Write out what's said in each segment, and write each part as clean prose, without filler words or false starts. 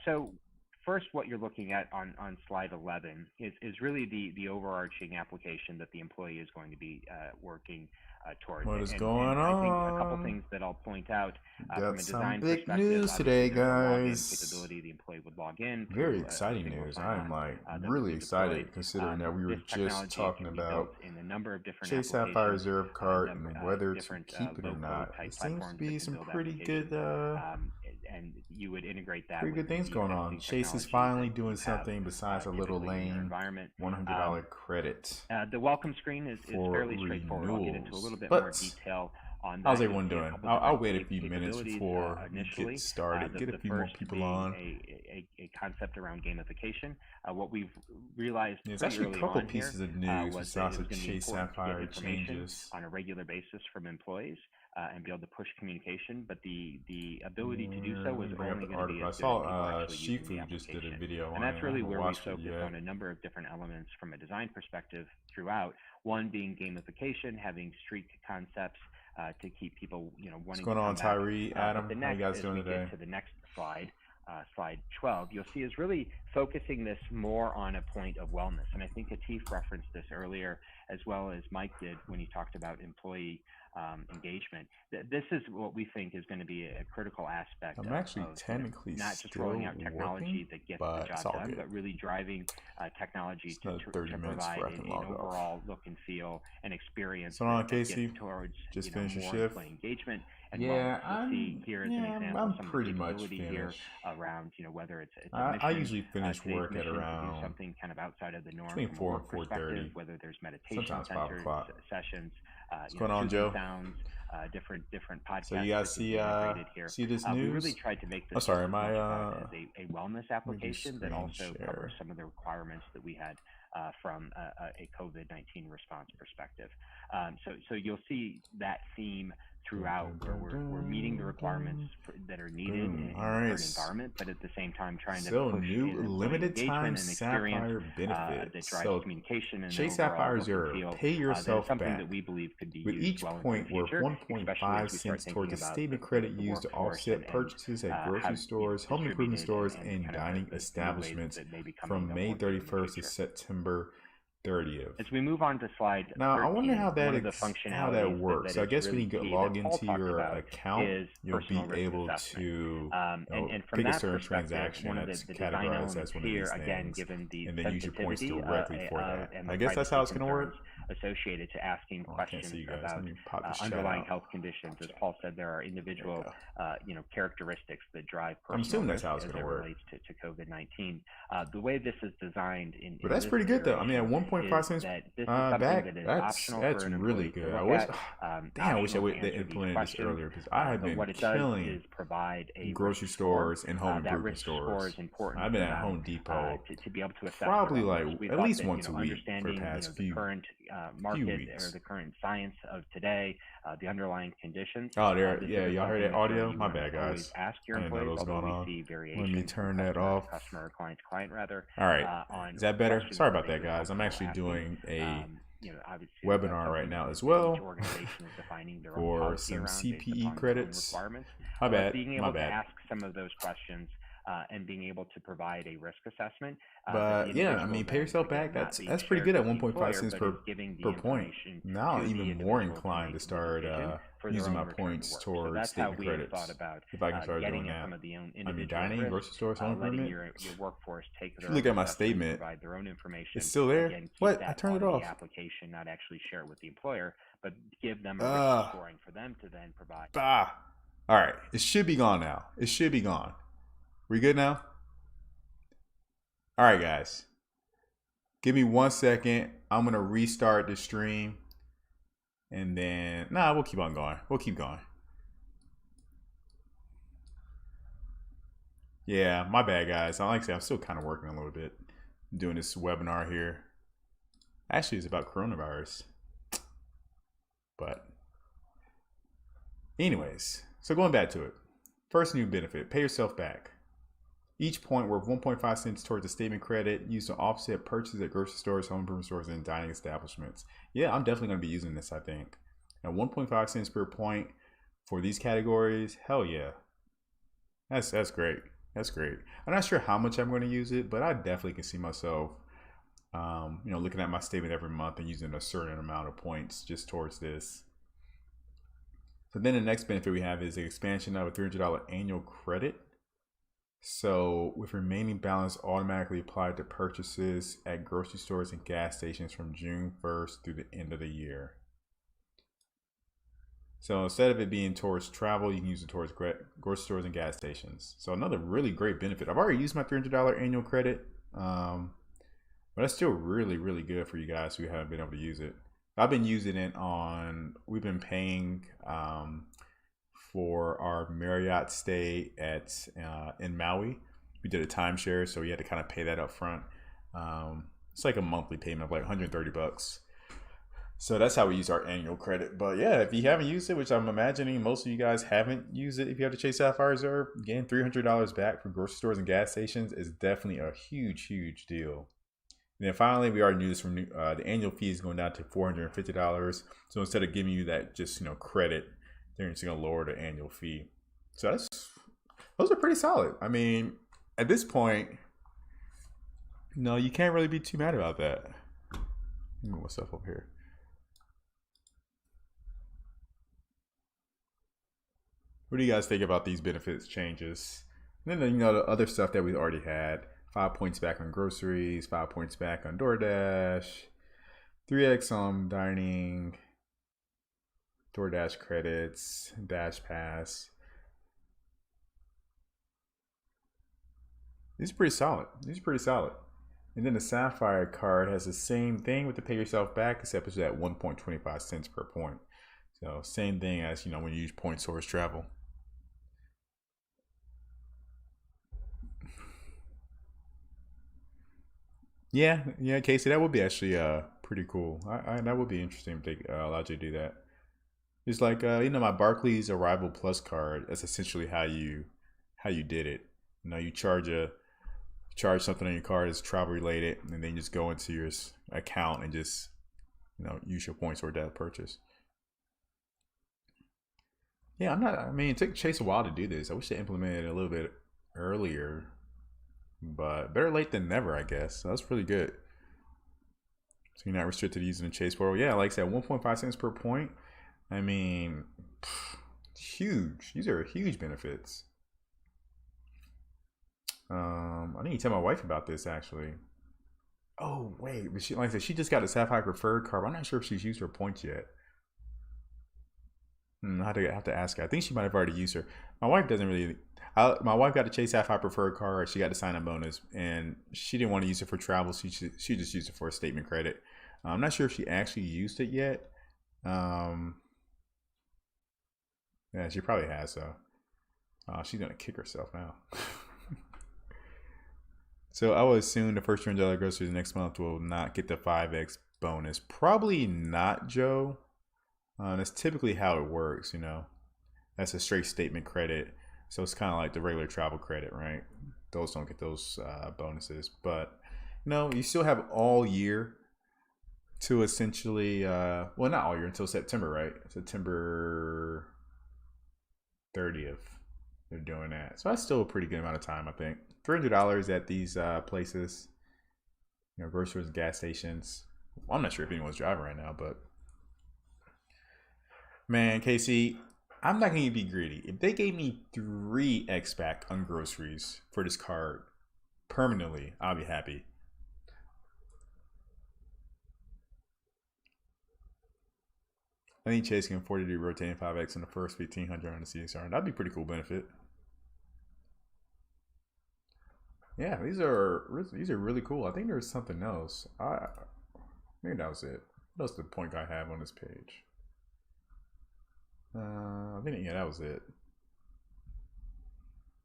So first, what you're looking at on slide 11 is really the overarching application that the employee is going to be working towards. What is and going I think a couple on? things that I'll point out from Got a some design big perspective. news today, There's a login guys. capability. The employee would log in Very through exciting a single news. sign-on I'm like that really would be excited deployed. considering that we were This just technology talking can be built about in a number of different Chase Sapphire applications, Zero card and whether to different keep it or low-code not. type It seems to platforms be that can some build pretty good and you would integrate that pretty with good things the going existing on. Chase is technology finally that doing you have something besides a little typically in your lame environment. $100 credit The welcome screen is fairly straightforward. I'll get into a renewals. little bit more But detail on that. how's You'll everyone see a doing? couple I'll different wait a few minutes capabilities before we initially. get started. Get a The few more first people being on. a concept around gamification. What we've realized There's pretty actually a early couple on pieces here of news was that it besides was the going to be Chase important to get Sapphire information changes. on a regular basis from employees and be able to push communication, but the ability to do so was only going to be as good as people actually using the Shifu just did a application. video And on that's it. I really haven't where we watched it focused yet. on a number of different elements from a design perspective throughout. One being gamification, having streak concepts to keep people, wanting What's going to on, come back. Tyree, Adam? The How next, you guys as doing we today? get to the next slide, slide 12, you'll see is really focusing this more on a point of wellness. And I think Atif referenced this earlier, as well as Mike did when he talked about employee engagement. This is what we think is going to be a critical aspect I'm actually of technically not just still rolling out technology working, that gets but the it's job all done, good. but really driving technology It's to another 30 minutes provide before I can an log off. overall look and feel and experience So on, that Casey, gets towards just finished your more shift. employee engagement and Yeah, wellness. You'll see here as an example I'm some of the pretty much capability here finished. around whether it's a mission. I usually finish Today's work at mission to do around something kind of outside of the norm between from a 4 work and perspective, 4:30. whether there's meditation Sometimes 5 centers, o'clock. sessions, What's going on, Joe? sounds, different podcasts. So you guys see this news? We really tried to make this sorry, as my a wellness application that also share. covers some of the requirements that we had from a COVID-19 response perspective. So you'll see that theme throughout, where we're meeting the requirements that are needed in the current environment, but at the same time trying to push new limited time Sapphire that benefits. drives communication and Chase Sapphire Zero, pay yourself something back. that we believe could be With used each well into point the worth future, 1.5 cents towards a statement credit used to offset purchases at grocery stores, home improvement stores, and dining establishments from May 31st to September 30th. As we move on to slide 13, I wonder how that works. So I guess when you log into your account, you'll be able to pick a certain transaction that's categorized as one of these things, and then use your points directly for that. I guess that's how it's going to work. Associated to asking questions about underlying health conditions. As Paul said, there are individual characteristics that drive personal. I'm assuming that's how it's going to work. Relates to COVID-19. The way this is designed but that's pretty good though. I mean, at 1.5 cents back, that's really good. I wish, I wish they implemented this earlier, because I have been killing grocery stores and home improvement stores. I've been at Home Depot to be able to assess probably like at least once a week for the past few market weeks. or the current science of today, the underlying conditions. Oh, there, y'all heard that audio? My bad, guys. Ask your I didn't know what was going on. Let me turn that customer, off. Customer or client rather. All right, is that better? Sorry about that, guys. I'm actually doing a webinar right now as well for some CPE credits. My bad. Being able to ask some of those questions and being able to provide a risk assessment. But yeah, I mean, pay yourself back. That's pretty good at 1.5 cents per point. Now I'm even more inclined to start using my points towards statement credits if I can start doing that. I mean, dining, grocery stores, home improvement. If you look at my statement, it's still there. What? I turned it off. Application, not actually share it with the employer, but give them a risk scoring for them to then provide. All right, it should be gone now. It should be gone. We good now? All right, guys. Give me 1 second. I'm going to restart the stream. And then, we'll keep on going. We'll keep going. Yeah, my bad, guys. Like I said, I'm still kind of working a little bit. I'm doing this webinar here. Actually, it's about coronavirus. But anyways, so going back to it. First new benefit, pay yourself back. Each point worth 1.5 cents towards a statement credit used to offset purchases at grocery stores, home improvement stores, and dining establishments. Yeah, I'm definitely going to be using this, I think. At 1.5 cents per point for these categories, hell yeah. That's great. That's great. I'm not sure how much I'm going to use it, but I definitely can see myself, looking at my statement every month and using a certain amount of points just towards this. So then the next benefit we have is the expansion of a $300 annual credit. So with remaining balance automatically applied to purchases at grocery stores and gas stations from June 1st through the end of the year. So instead of it being towards travel, you can use it towards grocery stores and gas stations. So another really great benefit. I've already used my $300 annual credit, but that's still really, really good for you guys who haven't been able to use it. I've been using it we've been paying for our Marriott stay in Maui. We did a timeshare, so we had to kind of pay that up front. It's like a monthly payment of like $130. So that's how we use our annual credit. But yeah, if you haven't used it, which I'm imagining most of you guys haven't used it, if you have to Chase Sapphire Reserve, getting $300 back from grocery stores and gas stations is definitely a huge, huge deal. And then finally, we already knew this from the annual fee is going down to $450. So instead of giving you that just credit, they're just going to lower the annual fee. So those are pretty solid. I mean, at this point, you can't really be too mad about that. Let me move myself over here. What do you guys think about these benefits changes? And then the other stuff that we already had. 5 points back on groceries, 5 points back on DoorDash, 3x on dining, DoorDash credits, Dash Pass. These are pretty solid. And then the Sapphire card has the same thing with the pay yourself back, except it's at 1.25 cents per point. So same thing as when you use points towards travel. Yeah, Casey, that would be actually pretty cool. That would be interesting if they allowed you to do that. It's like my Barclays Arrival Plus card. That's essentially how you did it. You charge something on your card that's travel related, and then you just go into your account and just use your points toward that purchase. Yeah, it took Chase a while to do this. I wish they implemented it a little bit earlier. But better late than never, I guess. So that's really good. So you're not restricted to using the Chase portal. Yeah, like I said, 1.5 cents per point. I mean, huge. These are huge benefits. I need to tell my wife about this actually. Oh wait, but like I said, she just got a Sapphire Preferred card. I'm not sure if she's used her points yet. I have to ask her. I think she might have already used her. My wife doesn't really. My wife got a Chase Sapphire Preferred card. She got the sign-up bonus, and she didn't want to use it for travel. So she just used it for a statement credit. I'm not sure if she actually used it yet. Yeah, she probably has though. She's gonna kick herself now. So I would assume the first $200 groceries next month will not get the 5x bonus. Probably not, Joe. That's typically how it works. That's a straight statement credit. So it's kind of like the regular travel credit, right? Those don't get those bonuses. But, you still have all year to essentially, well, not all year, until September, right? September 30th, they're doing that. So that's still a pretty good amount of time, I think. $300 at these places, groceries and gas stations. Well, I'm not sure if anyone's driving right now, but man, Casey, I'm not going to be greedy. If they gave me 3x back on groceries for this card permanently, I'll be happy. I think Chase can afford to do rotating 5x in the first 1,500 on the CSR. That'd be a pretty cool benefit. Yeah, these are really cool. I think there's something else. Maybe that was it. That's the point I have on this page. I think that was it.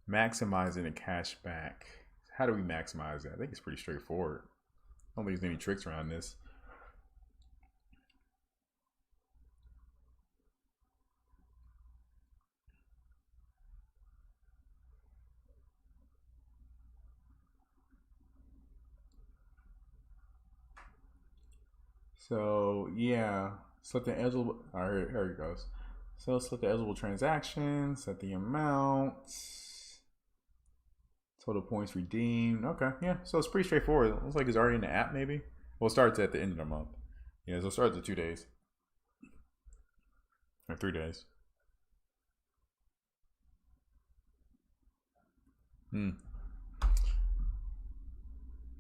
Maximizing the cash back. How do we maximize that? I think it's pretty straightforward. I don't think there's any tricks around this. So yeah, select the eligible. All right, here it goes. So select the eligible transactions, set the amount. Total points redeemed. Okay, yeah. So it's pretty straightforward. It looks like it's already in the app, maybe. Well, it starts at the end of the month. Yeah, so it starts at 2 days. Or 3 days. Man,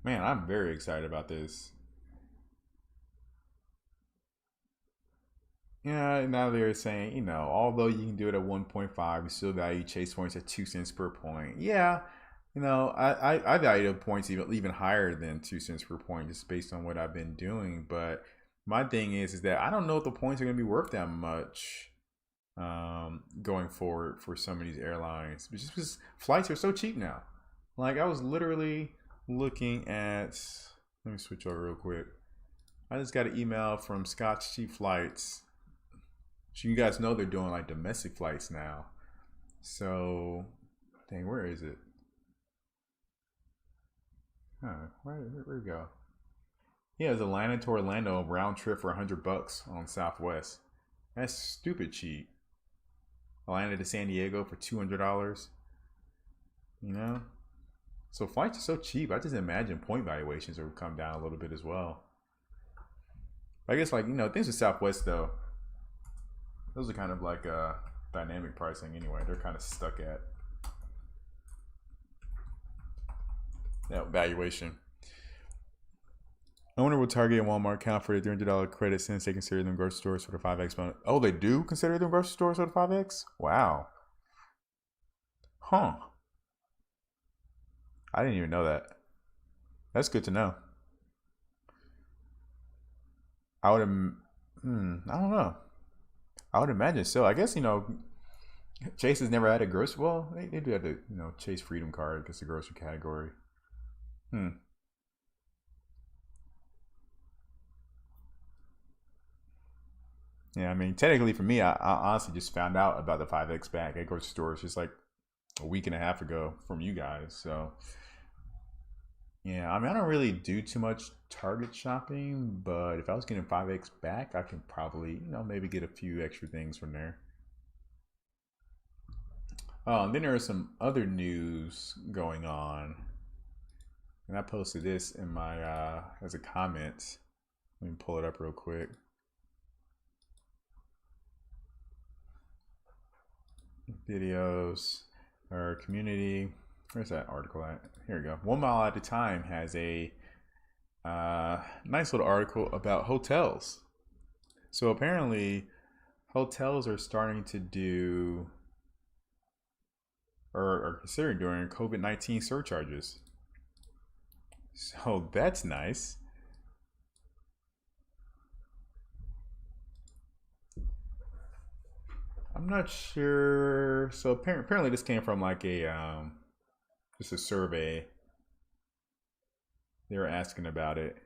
I'm very excited about this. Yeah, now they're saying, although you can do it at 1.5, you still value chase points at 2 cents per point. Yeah, I value the points even higher than 2 cents per point just based on what I've been doing. But my thing is that I don't know if the points are going to be worth that much going forward for some of these airlines. Just because flights are so cheap now. Like, I was literally looking at, let me switch over real quick. I just got an email from Scott's Cheap Flights. So you guys know they're doing like domestic flights now. So, dang, where is it? Where'd it go? Yeah, it's Atlanta to Orlando round trip for $100 on Southwest. That's stupid cheap. Atlanta to San Diego for $200. So flights are so cheap. I just imagine point valuations will come down a little bit as well. I guess things with Southwest though, those are kind of like dynamic pricing anyway. They're kind of stuck at that valuation. I wonder what Target and Walmart count for the $300 credit since they consider them grocery stores for the 5X bonus. Oh, they do consider them grocery stores for the 5X? Wow. Huh. I didn't even know that. That's good to know. I would, I don't know. I would imagine so. I guess, Chase has never had a grocery. Well, they do have the, Chase Freedom Card because the grocery category. Yeah, I mean, technically for me, I honestly just found out about the 5X back at grocery stores just like a week and a half ago from you guys. So, yeah, I mean, I don't really do too much Target shopping, but if I was getting 5X back, I can probably, maybe get a few extra things from there. Then there is some other news going on. And I posted this in my, as a comment. Let me pull it up real quick. Videos, our community. Where's that article at? Here we go. 1 Mile at a Time has a nice little article about hotels. So apparently, hotels are starting to do or are considering doing COVID-19 surcharges. So that's nice. I'm not sure. So apparently this came from like a just a survey. They were asking about it.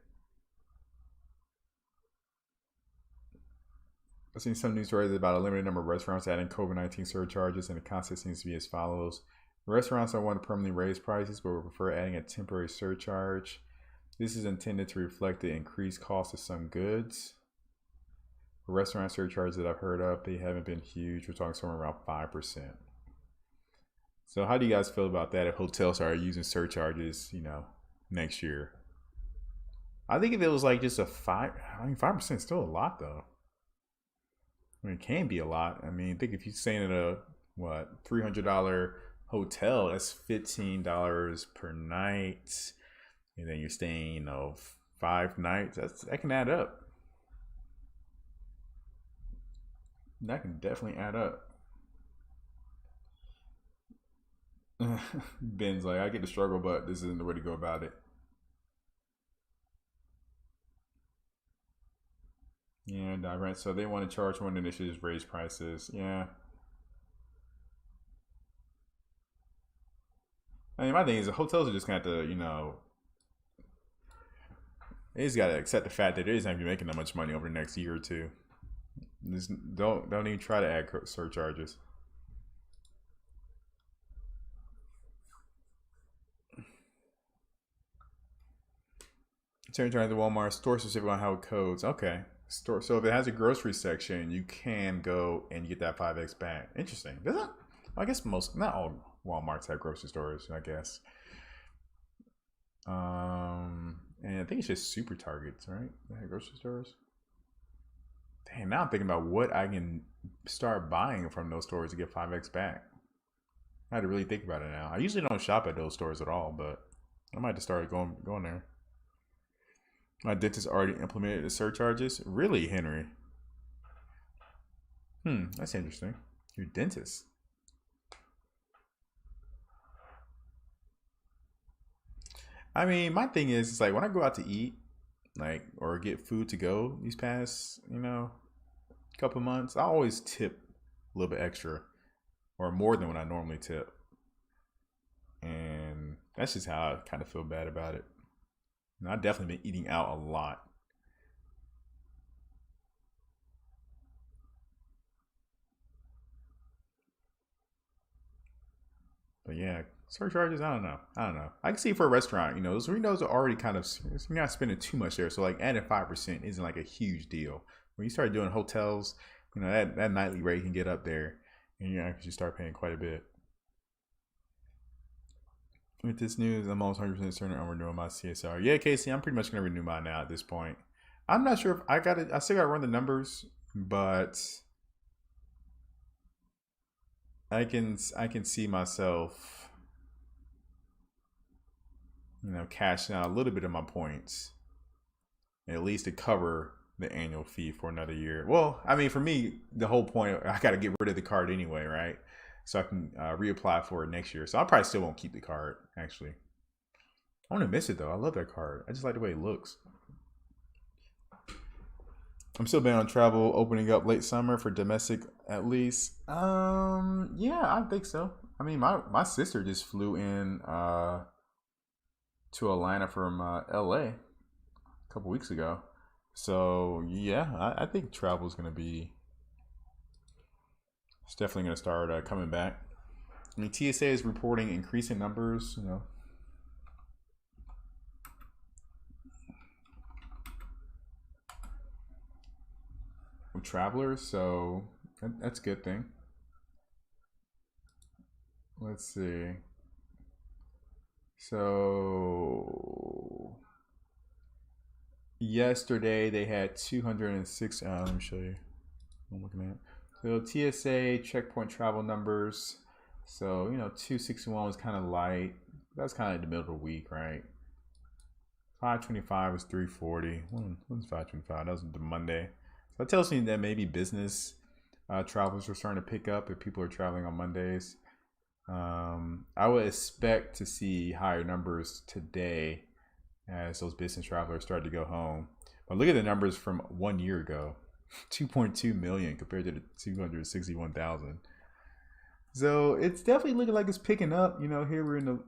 I've seen some news stories about a limited number of restaurants adding COVID-19 surcharges, and the concept seems to be as follows. Restaurants don't want to permanently raise prices, but would prefer adding a temporary surcharge. This is intended to reflect the increased cost of some goods. The restaurant surcharges that I've heard of, they haven't been huge. We're talking somewhere around 5%. So how do you guys feel about that if hotels are using surcharges, next year? I think if it was like just 5% is still a lot though. I mean, it can be a lot. I mean, think if you're staying at a, $300 hotel, that's $15 per night. And then you're staying, 5 nights. That can add up. That can definitely add up. Ben's like, I get the struggle, but this isn't the way to go about it. Yeah, direct. So they want to charge one initiatives, raise prices. Yeah. I mean, my thing is the hotels are just going to have to, they just got to accept the fact that they're just not going to be making that much money over the next year or two. Just don't even try to add surcharges. Turn to Walmart store specific on how it codes. Okay. Store. So if it has a grocery section, you can go and get that 5X back. Interesting. Doesn't? I guess not all Walmart type grocery stores, I guess. And I think it's just super targets, right? Grocery stores. Damn, now I'm thinking about what I can start buying from those stores to get 5x back. I had to really think about it now. I usually don't shop at those stores at all, but I might have to start going there. My dentist already implemented the surcharges. Really, Henry? That's interesting. Your dentist. I mean, my thing is, it's like when I go out to eat, like, or get food to go these past, couple months, I always tip a little bit extra or more than what I normally tip. And that's just how I kind of feel bad about it. And I've definitely been eating out a lot. But yeah, surcharges, I don't know. I can see for a restaurant, those windows are already kind of, you're not spending too much there. So like adding 5% isn't like a huge deal. When you start doing hotels, that nightly rate can get up there and you actually start paying quite a bit. With this news, I'm almost 100% certain I'm renewing my CSR. Yeah, Casey, I'm pretty much going to renew mine now at this point. I'm not sure if I still got to run the numbers, but I can see myself, cashing out a little bit of my points, at least to cover the annual fee for another year. Well, I mean, for me, the whole point, I got to get rid of the card anyway, right? So I can reapply for it next year. So I probably still won't keep the card, actually. I want to miss it, though. I love that card. I just like the way it looks. I'm still banning on travel opening up late summer for domestic at least. Yeah, I think so. I mean, my sister just flew in to Atlanta from LA a couple weeks ago. So yeah, I think travel is going to be, it's definitely going to start coming back. I mean, TSA is reporting increasing numbers, of travelers, so that's a good thing. Let's see. So yesterday they had 206. Let me show you. I'm looking at. So TSA checkpoint travel numbers. So 261 was kind of light. That's kind of in the middle of the week, right? 525 was 340. When was 525? That was the Monday. So that tells me that maybe business travelers are starting to pick up if people are traveling on Mondays. I would expect to see higher numbers today as those business travelers start to go home. But look at the numbers from 1 year ago. 2.2 million compared to the 261,000. So it's definitely looking like it's picking up. Here we're in the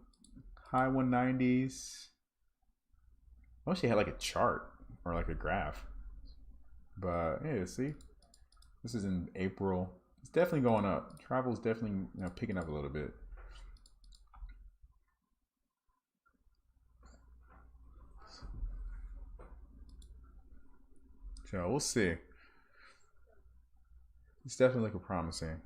high 190s. I wish they had like a chart or like a graph. But yeah, see, this is in April. It's definitely going up. Travel is definitely picking up a little bit. So we'll see. It's definitely looking promising.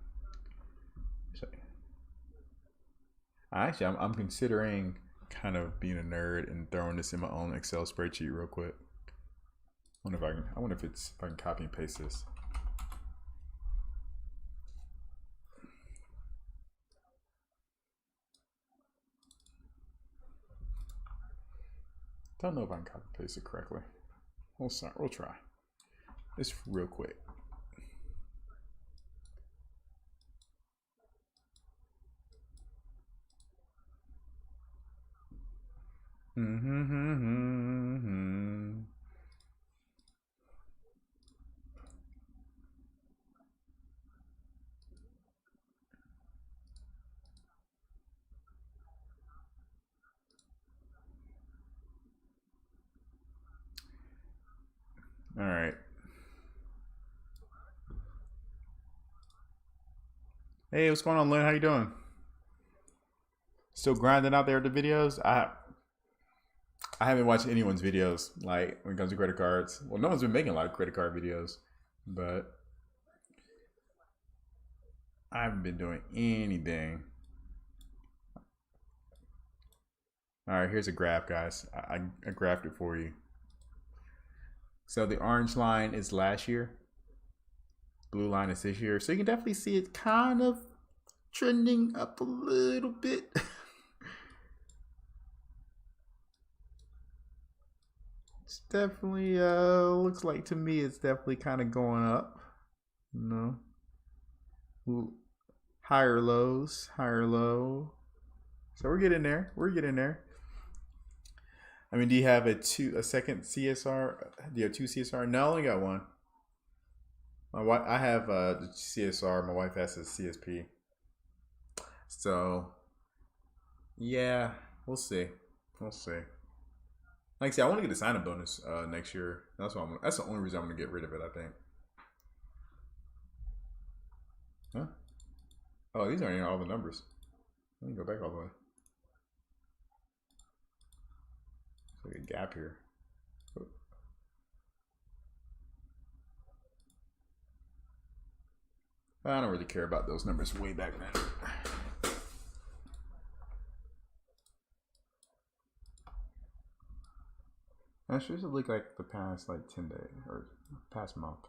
Actually, I'm considering kind of being a nerd and throwing this in my own Excel spreadsheet real quick. I wonder if I can copy and paste this. Don't know if I can copy and paste it correctly. We'll try. It's real quick. All right. Hey, what's going on, Lynn? How you doing? Still grinding out there with the videos? I haven't watched anyone's videos, like when it comes to credit cards. Well, no one's been making a lot of credit card videos, but I haven't been doing anything. All right, here's a graph, guys. I graphed it for you. So the orange line is last year. Blue line is this year. So you can definitely see it kind of trending up a little bit. It's definitely, looks like to me it's definitely kind of going up. You know, higher lows, higher low. So we're getting there. We're getting there. I mean, do you have a second CSR? Do you have two CSR? No, I only got one. My wife, I have the CSR. My wife has a CSP. So, yeah, we'll see. We'll see. Like I said, I want to get a sign-up bonus next year. That's the only reason I'm gonna get rid of it, I think. Huh? Oh, these aren't even all the numbers. Let me go back all the way. There's like a gap here. I don't really care about those numbers way back then. Actually, this would look like the past 10 days or past month.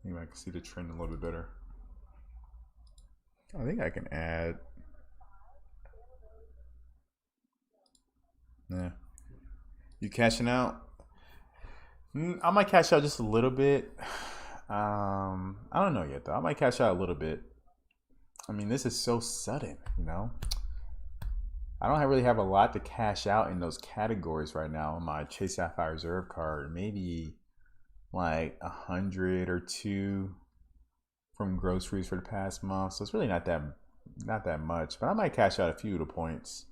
Maybe I can see the trend a little bit better. I think I can add. Yeah. You cashing out? I might cash out just a little bit. I don't know yet though. I might cash out a little bit. I mean, this is so sudden, you know. I don't really have a lot to cash out in those categories right now on my Chase Sapphire Reserve card. Maybe like 100 or 2 from groceries for the past month. So it's really not that much. But I might cash out a few of the points.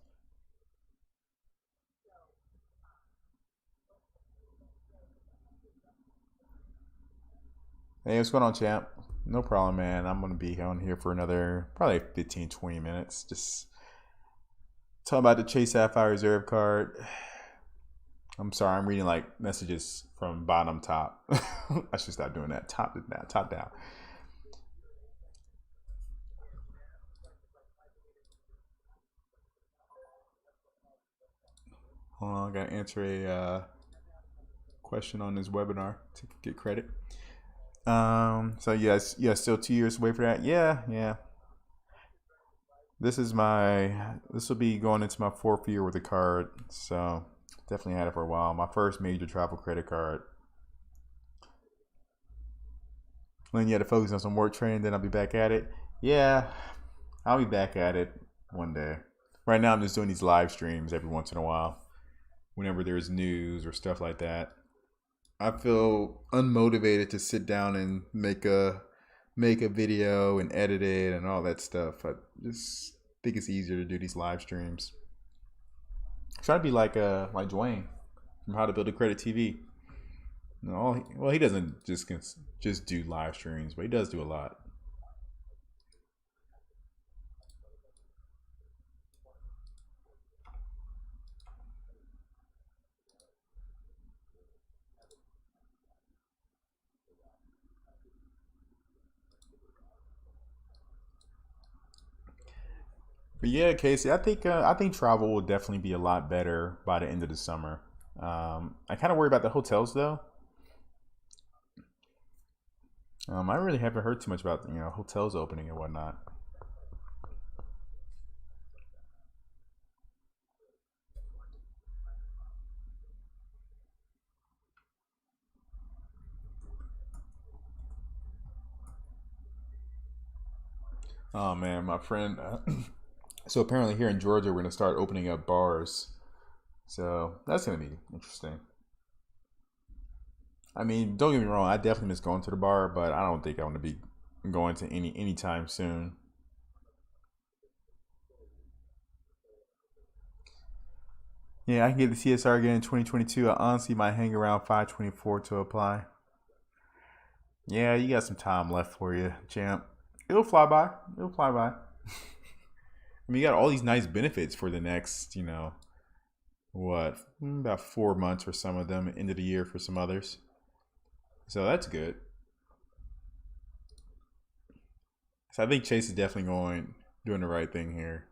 Hey, what's going on, champ? No problem, man. I'm going to be on here for another probably 15, 20 minutes. Just talking about the Chase Sapphire Reserve card. I'm sorry, I'm reading messages from bottom top. I should stop doing that. Top down. Hold on, I gotta answer a question on this webinar to get credit. So yes, still 2 years away for that. Yeah. This will be going into my 4th year with the card. So definitely had it for a while. My first major travel credit card. Then you had to focus on some work training, then I'll be back at it. Yeah, I'll be back at it one day. Right now I'm just doing these live streams every once in a while. Whenever there's news or stuff like that. I feel unmotivated to sit down and make a video and edit it and all that stuff. I just think it's easier to do these live streams. Try to be like Dwayne from How to Build a Credit TV. No, well, he doesn't just do live streams, but he does do a lot. But yeah, Casey, I think travel will definitely be a lot better by the end of the summer. I kind of worry about the hotels though. I really haven't heard too much about hotels opening and whatnot. Oh man, my friend. So apparently here in Georgia, we're gonna start opening up bars. So that's gonna be interesting. I mean, don't get me wrong, I definitely miss going to the bar, but I don't think I want to be going to anytime soon. Yeah, I can get the CSR again in 2022. I honestly might hang around 524 to apply. Yeah, you got some time left for you, champ. It'll fly by. It'll fly by. I mean, you got all these nice benefits for the next, about 4 months for some of them, end of the year for some others. So that's good. So I think Chase is definitely doing the right thing here.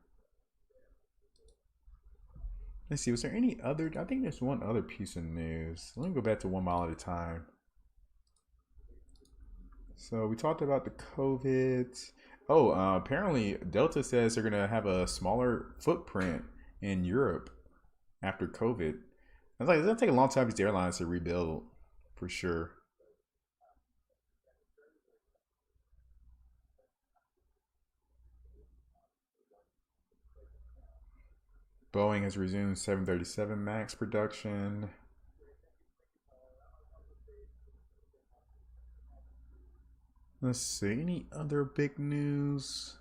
Let's see, was there any other? I think there's one other piece of news. Let me go back to 1 mile at a time. So we talked about the COVID. Oh, apparently Delta says they're gonna have a smaller footprint in Europe after COVID. I was like, it's gonna take a long time for these airlines to rebuild, for sure. Boeing has resumed 737 MAX production. Let's see, any other big news?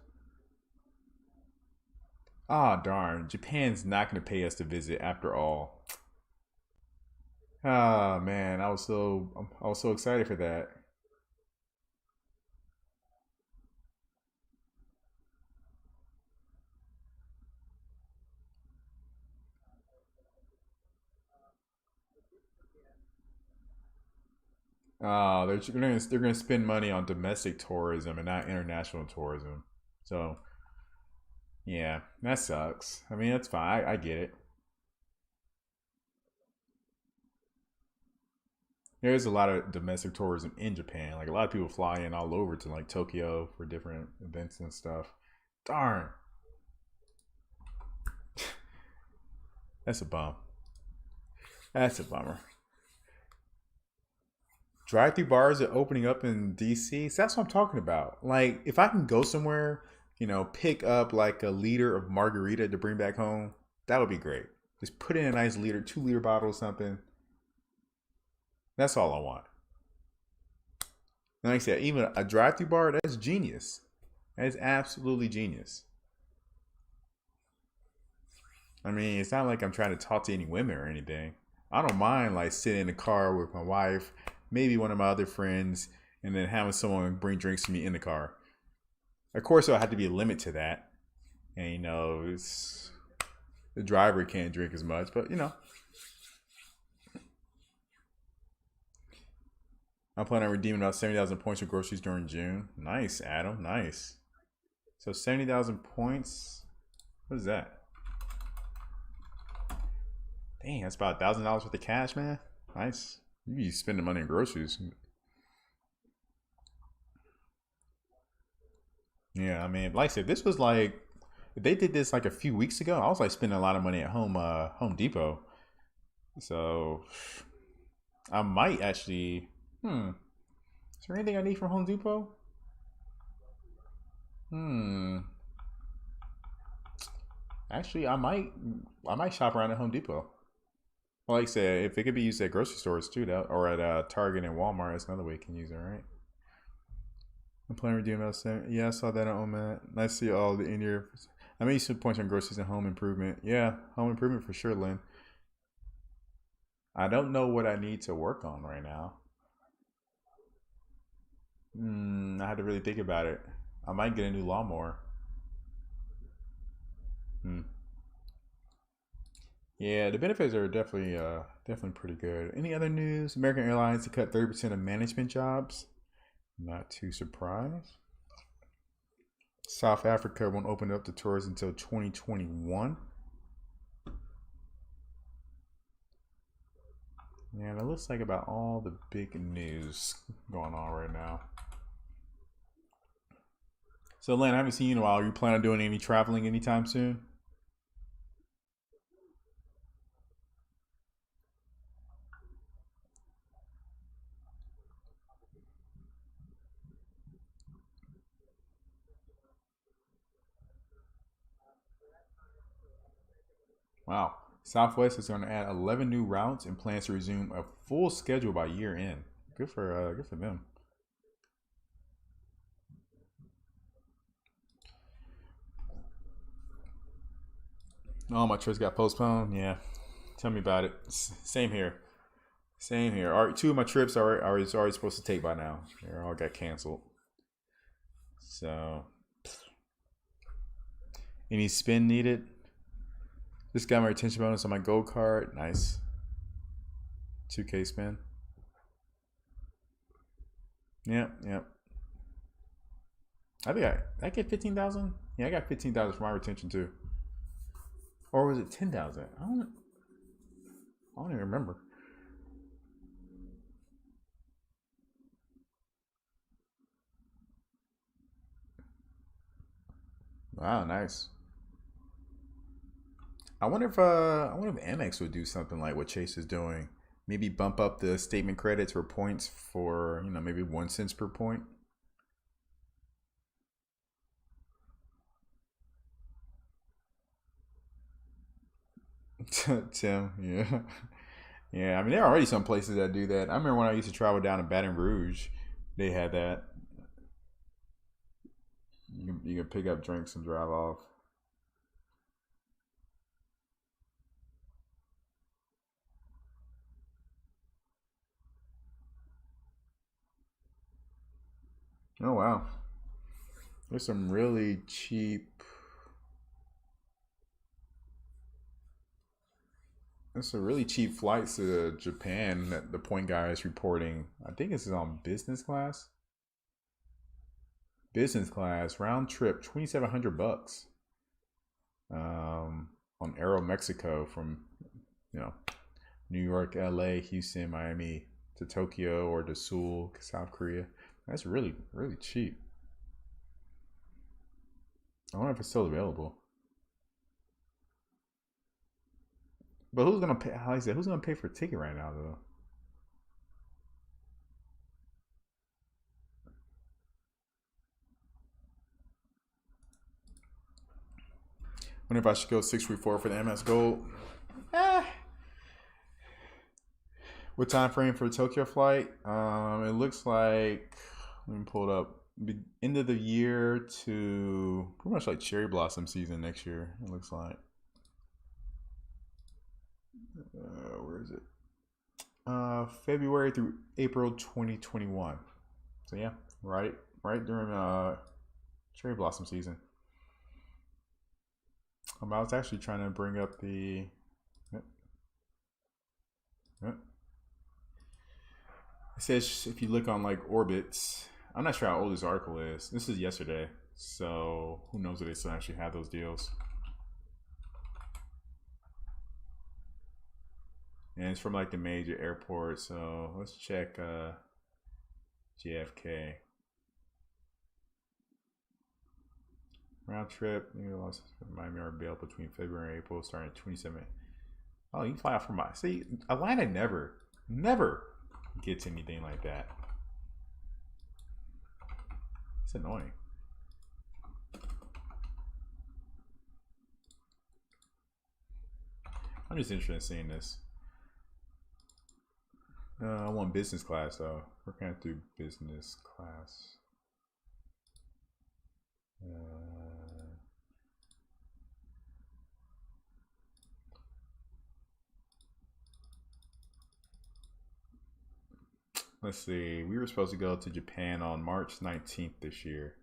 Ah, darn, Japan's not going to pay us to visit after all. Ah, man, I was so excited for that. They're gonna spend money on domestic tourism and not international tourism. So yeah, that sucks. I mean, that's fine. I get it. There's a lot of domestic tourism in Japan. Like a lot of people fly in all over to like Tokyo for different events and stuff. Darn, that's a bum. That's a bummer. Drive-through bars are opening up in DC. So that's what I'm talking about. Like, if I can go somewhere, pick up like a liter of margarita to bring back home, that would be great. Just put in a nice liter, 2 liter bottle or something. That's all I want. And like I said, even a drive-through bar, that's genius. That is absolutely genius. I mean, it's not like I'm trying to talk to any women or anything. I don't mind like sitting in the car with my wife, maybe one of my other friends, and then having someone bring drinks to me in the car. Of course, there'll have to be a limit to that. And, it's the driver can't drink as much, but, I'm planning on redeeming about 70,000 points for groceries during June. Nice, Adam. Nice. So 70,000 points. What is that? Dang, that's about $1,000 worth of cash, man. Nice. You be spending money on groceries. Yeah, I mean, like I said, this was like they did this like a few weeks ago. I was like spending a lot of money at Home Depot. So I might actually. Is there anything I need from Home Depot? Actually, I might shop around at Home Depot. Well, like I said, if it could be used at grocery stores too, or at Target and Walmart, that's another way you can use it, right? I'm planning to do about 7. Yeah, I saw that on Matt. Nice to see all the in your. I made some points on groceries and home improvement. Yeah, home improvement for sure, Lynn. I don't know what I need to work on right now. I had to really think about it. I might get a new lawnmower. Hmm. Yeah, the benefits are definitely pretty good. Any other news? American Airlines to cut 30% of management jobs. Not too surprised. South Africa won't open up to tourists until 2021. Yeah, that looks like about all the big news going on right now. So, Len, I haven't seen you in a while. Are you planning on doing any traveling anytime soon? Wow. Southwest is going to add 11 new routes and plans to resume a full schedule by year end. Good for them. Oh, my trips got postponed. Yeah, tell me about it. Same here. Same here. Two of my trips are already supposed to take by now. They all got canceled. So, any spin needed? Just got my retention bonus on my gold card. Nice. 2K spin. Yep, yep. I think I get 15,000. Yeah, I got 15,000 for my retention too. Or was it 10,000? I don't even remember. Wow, nice. I wonder if Amex would do something like what Chase is doing. Maybe bump up the statement credits or points for, maybe 1 cent per point. Tim, yeah. Yeah, I mean, there are already some places that do that. I remember when I used to travel down to Baton Rouge, they had that. You can pick up drinks and drive off. Oh, wow. There's some really cheap. There's some really cheap flights to Japan that the point guy is reporting. I think this is on business class. Business class round trip, $2,700. On Aero Mexico from New York, LA, Houston, Miami to Tokyo or to Seoul, South Korea. That's really, really cheap. I wonder if it's still available. But who's gonna pay? How I said, who's gonna pay for a ticket right now though? Wonder if I should go 634 for the MS Gold. Eh. What time frame for the Tokyo flight? It looks like, let me pull it up. End of the year to pretty much like cherry blossom season next year. It looks like. Where is it? February through April 2021. So yeah, right during cherry blossom season. I was actually trying to bring up the. It says if you look on like orbits, I'm not sure how old this article is. This is yesterday, so who knows if they still actually have those deals. And it's from like the major airport, so let's check JFK. Round trip, Miami or Bale between February and April, starting at 27. Oh, you can fly out from my. See, Atlanta never gets anything like that. It's annoying. I'm just interested in seeing this. I want business class though. We're gonna do business class. Let's see. We were supposed to go to Japan on March 19th this year.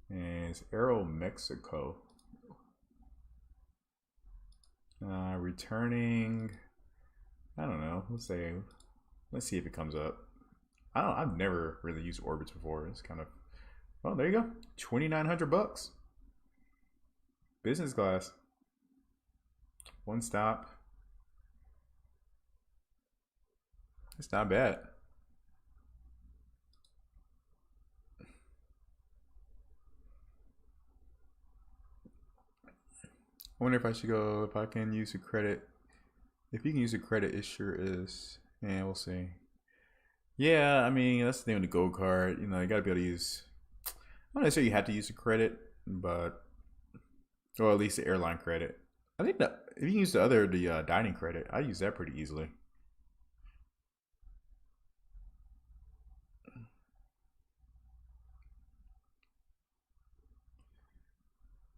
And it's Aero Mexico. Returning. I don't know. Let's see if it comes up. I've never really used orbits before. It's kind of. Oh, there you go. $2,900. Business class. One stop. It's not bad. I wonder if I should go, if I can use a credit. If you can use a credit, it sure is. Yeah, we'll see. Yeah, I mean, that's the thing with the gold card. You gotta be able to use. I'm not necessarily you have to use a credit, but. Or at least the airline credit. I think that if you use the dining credit, I use that pretty easily.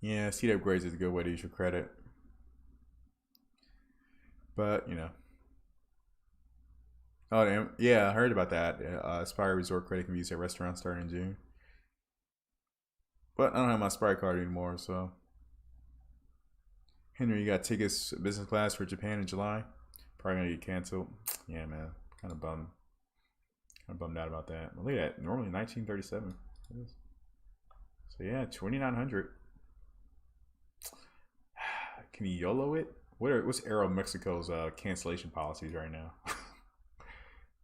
Yeah, seat upgrades is a good way to use your credit. But, Oh, damn. Yeah, I heard about that. Aspire Resort credit can be used at restaurants starting in June. But I don't have my Aspire card anymore, so. Henry, you got tickets business class for Japan in July? Probably gonna get canceled. Yeah, man. Kind of bummed. I'm bummed out about that. Look at that. Normally 1937. So yeah, 2,900. Can you YOLO it? What's Aeromexico's cancellation policies right now?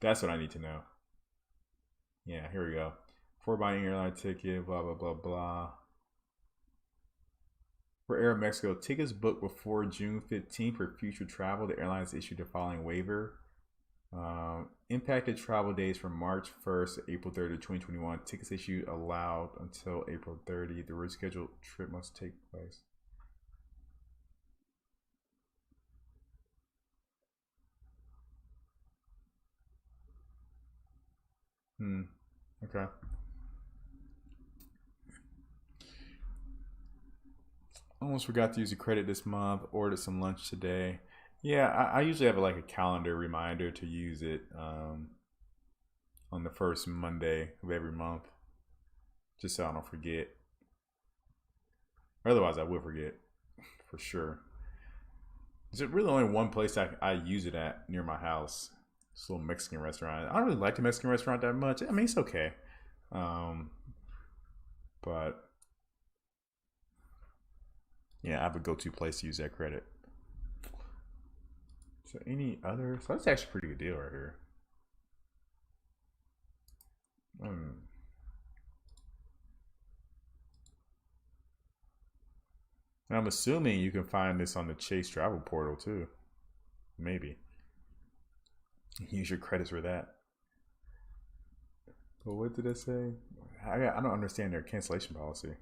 That's what I need to know. Yeah, here we go. For buying airline ticket, blah, blah, blah, blah. For Aeromexico, tickets booked before June 15th for future travel. The airlines issued the following waiver. Impacted travel days from March 1st to April 30th, 2021. Tickets issued allowed until April 30th. The rescheduled trip must take place. Okay. Almost forgot to use the credit this month. Ordered some lunch today. Yeah, I usually have like a calendar reminder to use it on the first Monday of every month, just so I don't forget. Otherwise, I will forget for sure. There's really only one place I use it at near my house. It's a little Mexican restaurant. I don't really like the Mexican restaurant that much. I mean, it's okay, but yeah, I have a go-to place to use that credit. So any other? So that's actually a pretty good deal right here. I'm assuming you can find this on the Chase Travel Portal too. Maybe. Use your credits for that. But what did it say? I don't understand their cancellation policy.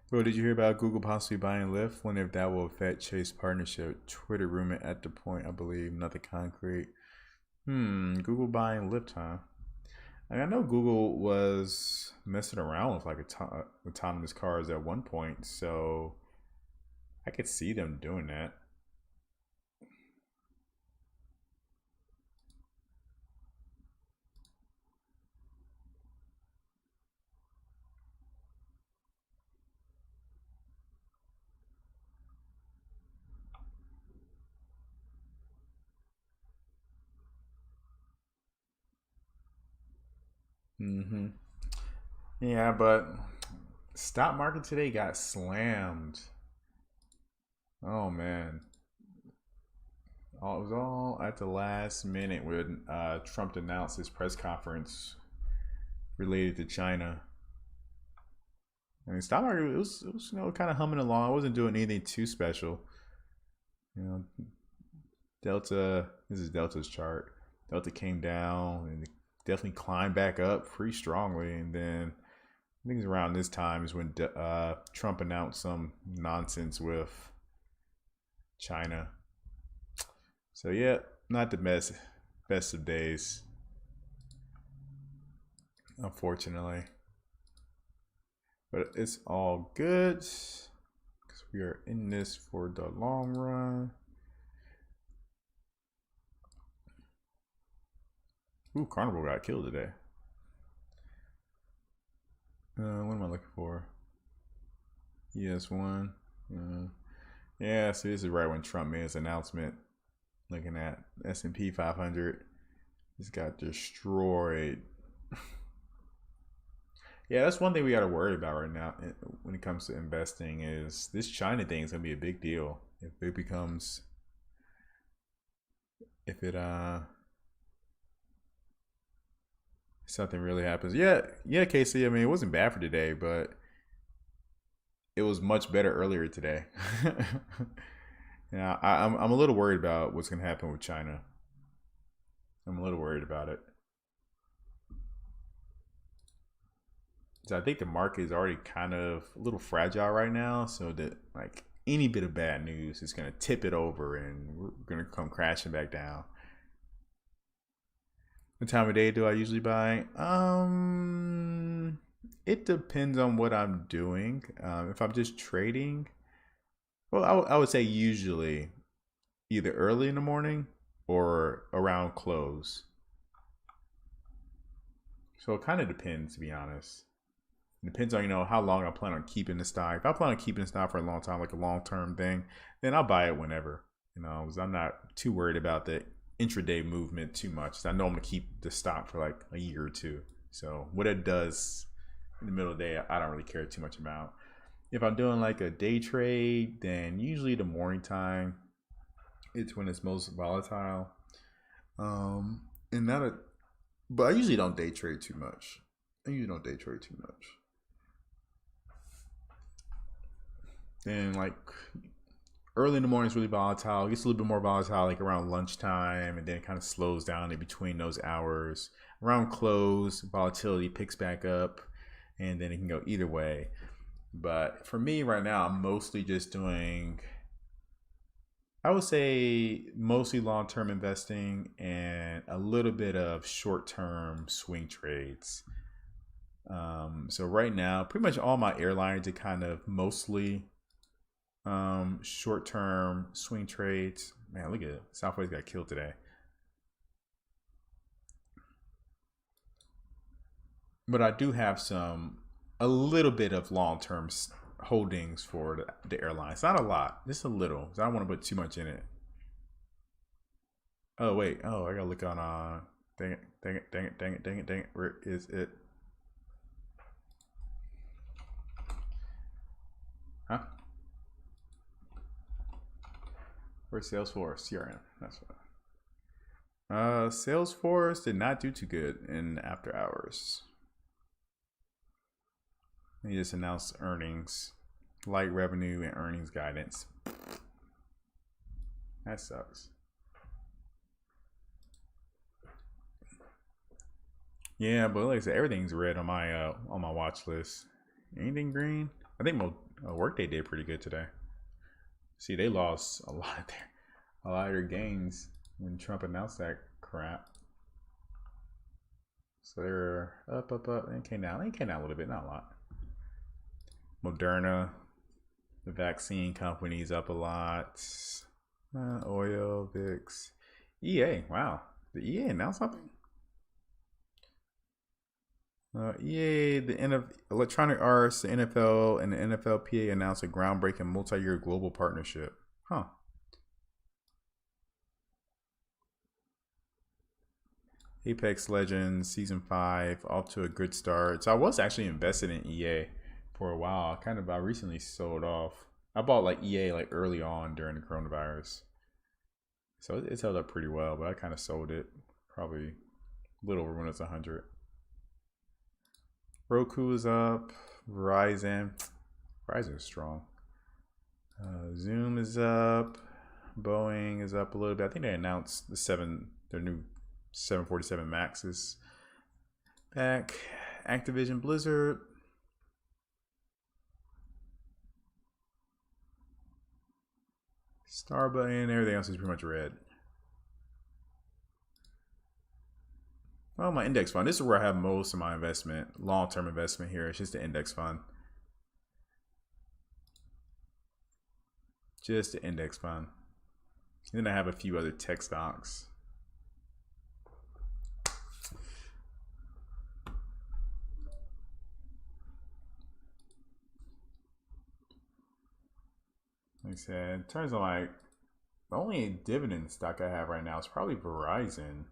Bro, did you hear about Google possibly buying Lyft? Wonder if that will affect Chase partnership. Twitter rumor at the point, I believe. Nothing concrete. Google buying Lyft, huh? I know Google was messing around with like autonomous cars at one point, so I could see them doing that. Yeah, but stock market today got slammed. Oh man. It was all at the last minute when Trump announced his press conference related to China. I mean, stock market it was kind of humming along. I wasn't doing anything too special. Delta. This is Delta's chart. Delta came down and definitely climbed back up pretty strongly, and then I think it's around this time is when Trump announced some nonsense with China. So yeah, not the best of days, unfortunately. But it's all good because we are in this for the long run. Ooh, Carnival got killed today. What am I looking for? ES1. Yeah, so this is right when Trump made his announcement. Looking at S&P 500. Just got destroyed. Yeah, that's one thing we got to worry about right now when it comes to investing is this China thing is going to be a big deal. Something really happens. Yeah, Casey. I mean, it wasn't bad for today, but it was much better earlier today. Yeah, I'm a little worried about what's going to happen with China. I'm a little worried about it. So I think the market is already kind of a little fragile right now. So that like any bit of bad news is going to tip it over, and we're going to come crashing back down. What time of day do I usually buy? It depends on what I'm doing. If I'm just trading, well, I would say usually either early in the morning or around close. So it kind of depends, to be honest. It depends on, how long I plan on keeping the stock. If I plan on keeping the stock for a long time, like a long-term thing, then I'll buy it whenever, because I'm not too worried about the intraday movement too much. I know I'm going to keep the stock for like a year or two. So what it does in the middle of the day, I don't really care too much about. If I'm doing like a day trade, then usually the morning time, it's when it's most volatile. But I usually don't day trade too much. And like early in the morning is really volatile. It gets a little bit more volatile like around lunchtime, and then it kind of slows down in between those hours. Around close, volatility picks back up, and then it can go either way. But for me right now, I'm mostly just doing, I would say, mostly long-term investing and a little bit of short-term swing trades. So right now, pretty much all my airlines are kind of mostly short-term swing trades. Man, look at it. Southwest got killed today. But I do have a little bit of long-term holdings for the airlines. Not a lot, just a little. I don't want to put too much in it. Oh wait, I gotta look on. Dang it. Where is it? Huh? Where's Salesforce? CRM. That's what. Salesforce did not do too good in after hours. They just announced earnings, light revenue and earnings guidance. That sucks. Yeah, but like I said, everything's red on my watch list. Anything green? I think Workday did pretty good today. See, they lost a lot of their gains when Trump announced that crap. So they're up, and came down. They came down a little bit, not a lot. Moderna, the vaccine company's up a lot. Oil, VIX, EA. Wow, the EA announced something. EA, the Electronic Arts, the NFL, and the NFLPA announced a groundbreaking multi-year global partnership. Huh. Apex Legends Season 5 off to a good start. So I was actually invested in EA for a while. I recently sold off. I bought like EA like early on during the coronavirus. So it's held up pretty well, but I kind of sold it probably a little over when it's 100. Roku is up. Verizon is strong. Zoom is up. Boeing is up a little bit. I think they announced their new 747 Max is back. Activision Blizzard. Starbucks and everything else is pretty much red. Well, my index fund. This is where I have most of my investment, long-term investment here. It's just the index fund. Just the index fund. Then I have a few other tech stocks. Like I said, in terms of like, the only dividend stock I have right now is probably Verizon.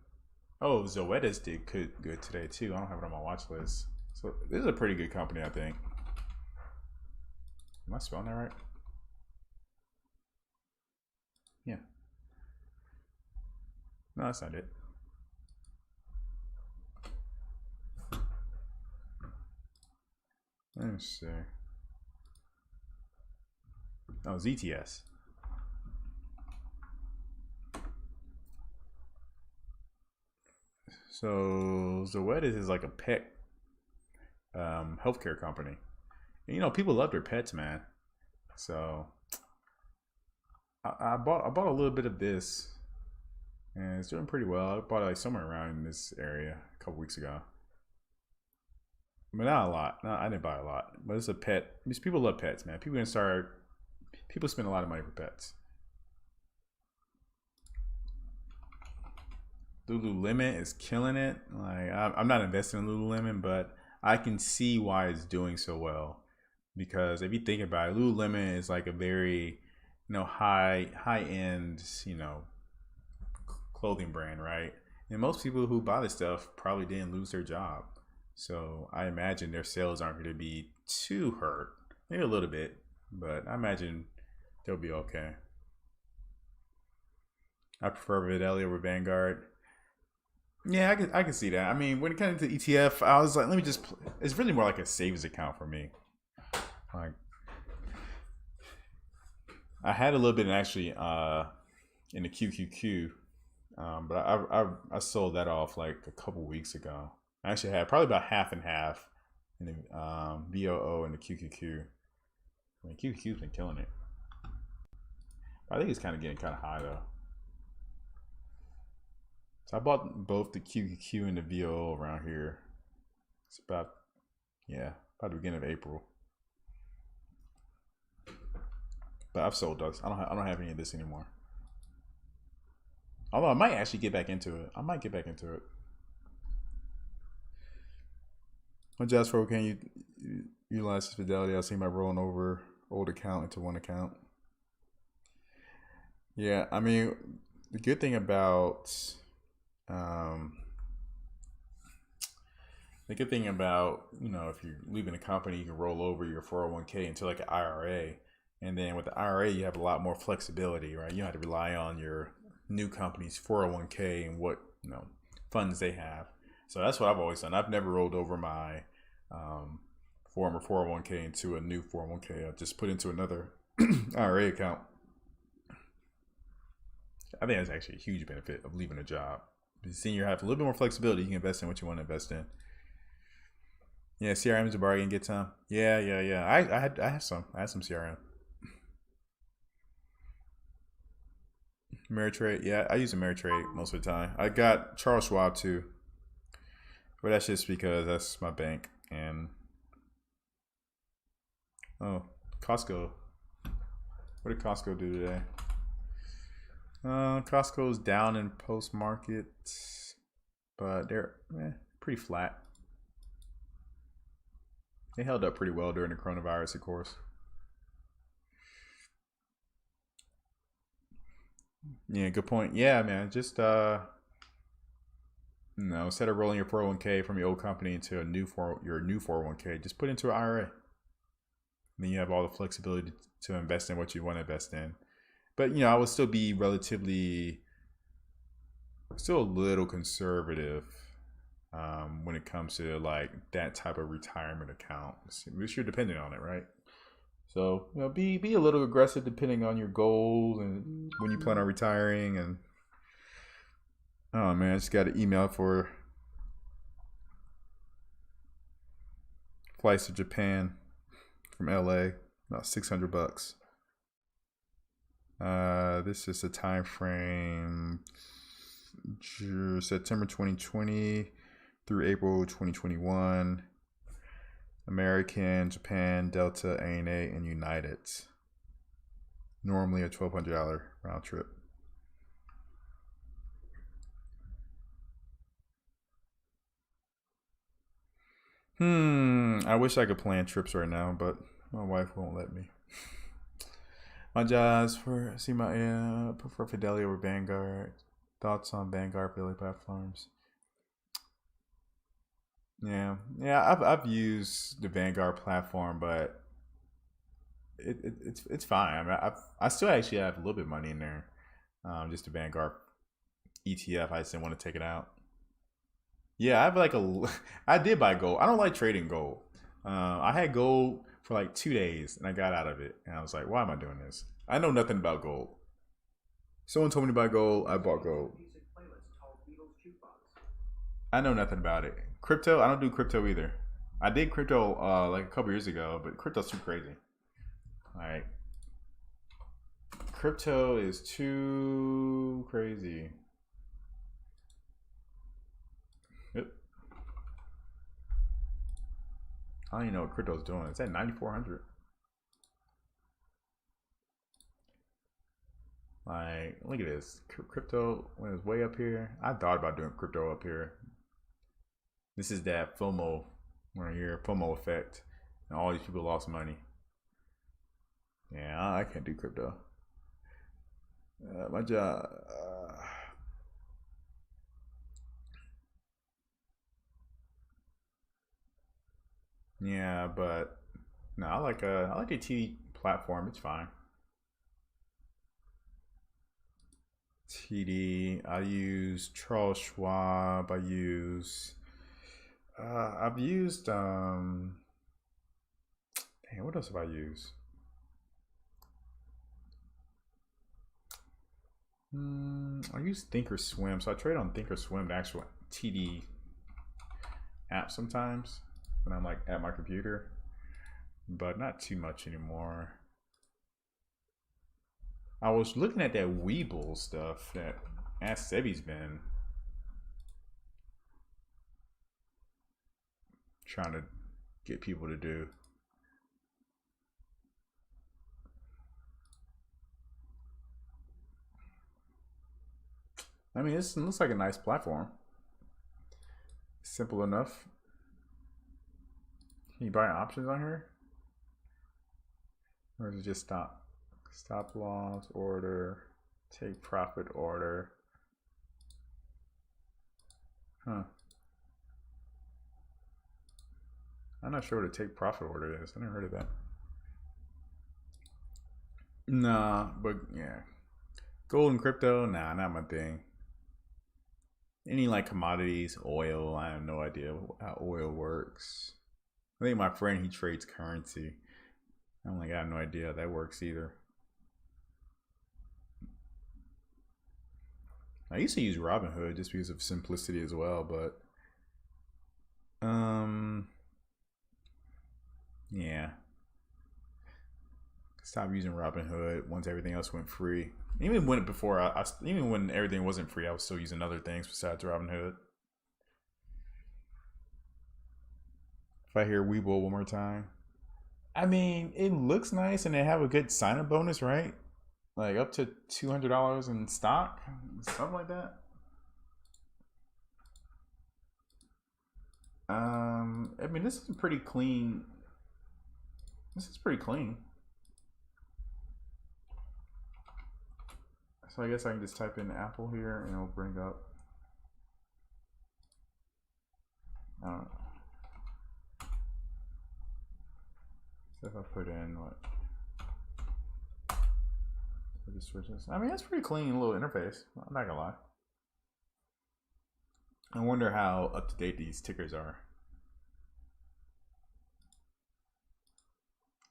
Oh, Zoetis did good today too. I don't have it on my watch list. So this is a pretty good company, I think. Am I spelling that right? Yeah. No, that's not it. Let me see. Oh, ZTS. So Zoetis is like a pet healthcare company. And, people love their pets, man. So I bought a little bit of this, and it's doing pretty well. I bought it like somewhere around in this area a couple weeks ago, but not a lot. No, I didn't buy a lot. But it's a pet. These people love pets, man. People spend a lot of money for pets. Lululemon is killing it. Like I'm not investing in Lululemon, but I can see why it's doing so well, because if you think about it, Lululemon is like a very, high end, clothing brand, right? And most people who buy this stuff probably didn't lose their job. So I imagine their sales aren't going to be too hurt. Maybe a little bit, but I imagine they'll be okay. I prefer Fidelity over Vanguard. Yeah, I can see that. I mean, when it comes to ETF, I was like, let me just. It's really more like a savings account for me. Like, I had a little bit actually in the QQQ, but I sold that off like a couple weeks ago. I actually had probably about half and half in the VOO and the QQQ. I mean, QQQ's been killing it. I think it's kind of getting kind of high though. So I bought both the QQQ and the VOO around here. It's about the beginning of April. But I've sold those. I don't have any of this anymore. Although I might actually get back into it. I might get back into it. When Jazz for can you utilize this Fidelity? I see my rolling over old account into one account. Yeah, I mean, the good thing about if you're leaving a company, you can roll over your 401k into like an IRA. And then with the IRA, you have a lot more flexibility, right? You don't have to rely on your new company's 401k and what funds they have. So that's what I've always done. I've never rolled over my former 401k into a new 401k. I just put into another IRA account. I think that's actually a huge benefit of leaving a job. Seeing you have a little bit more flexibility, you can invest in what you want to invest in. Yeah, CRM is a bargain. Get some. Yeah. I had some CRM. Ameritrade. Yeah, I use Ameritrade most of the time. I got Charles Schwab too, but that's just because that's my bank. And Costco. What did Costco do today? Costco's down in post market, but they're pretty flat. They held up pretty well during the coronavirus, of course. Yeah, good point. Yeah, man. Just instead of rolling your 401k from your old company into your new 401k, just put into an IRA. And then you have all the flexibility to invest in what you want to invest in. But I would still be still a little conservative when it comes to like that type of retirement account. Which you're dependent on it, right? So be a little aggressive depending on your goals and when you plan on retiring. And oh man, I just got an email for flights to Japan from LA, about $600. This is a time frame September 2020 through April 2021. American, Japan, Delta, ANA, and United. Normally a $1,200 round trip. I wish I could plan trips right now, but my wife won't let me. My jobs prefer Fidelity over Vanguard. Thoughts on Vanguard Fidelity platforms? Yeah. I've used the Vanguard platform, but it's fine. I mean, I still actually have a little bit of money in there. Just the Vanguard ETF. I just didn't want to take it out. Yeah, I have I did buy gold. I don't like trading gold. I had gold for like 2 days and I got out of it. And I was like, why am I doing this? I know nothing about gold. Someone told me to buy gold. I bought gold. I know nothing about it. Crypto, I don't do crypto either. I did crypto like a couple years ago, but crypto's too crazy. Like, crypto is too crazy. Yep. I don't even know what crypto's doing. It's at 9,400. Like, look at this. Crypto, when it's way up here, I thought about doing crypto up here. This is that FOMO right here, FOMO effect, and all these people lost money. Yeah, I can't do crypto. My job. Yeah, but no, I like a TV platform. It's fine. TD. I use Charles Schwab. I've used dang, what else have I used? I use Thinkorswim, so I trade on Thinkorswim, the actual TD app sometimes when I'm like at my computer, but not too much anymore. I was looking at that Weeble stuff that Ask Sebi's been trying to get people to do. I mean, it looks like a nice platform. Simple enough. Can you buy options on here? Or is it just stop loss order, take profit order? Huh. I'm not sure what a take profit order is. I never heard of that. Nah, but yeah. Gold and crypto, nah, not my thing. Any like commodities, oil, I have no idea how oil works. I think my friend, he trades currency. I'm like, I have no idea how that works either. I used to use Robinhood just because of simplicity as well, but yeah. Stop using Robinhood once everything else went free. Even when even when everything wasn't free, I was still using other things besides Robinhood. If I hear Weeble one more time, I mean, it looks nice and they have a good sign-up bonus, right? Like up to $200 in stock, something like that. I mean, this is pretty clean. This is pretty clean. So I guess I can just type in Apple here and it'll bring up. I don't know. So if I put in what? I mean, it's pretty clean little interface. I'm not gonna lie. I wonder how up to date these tickers are.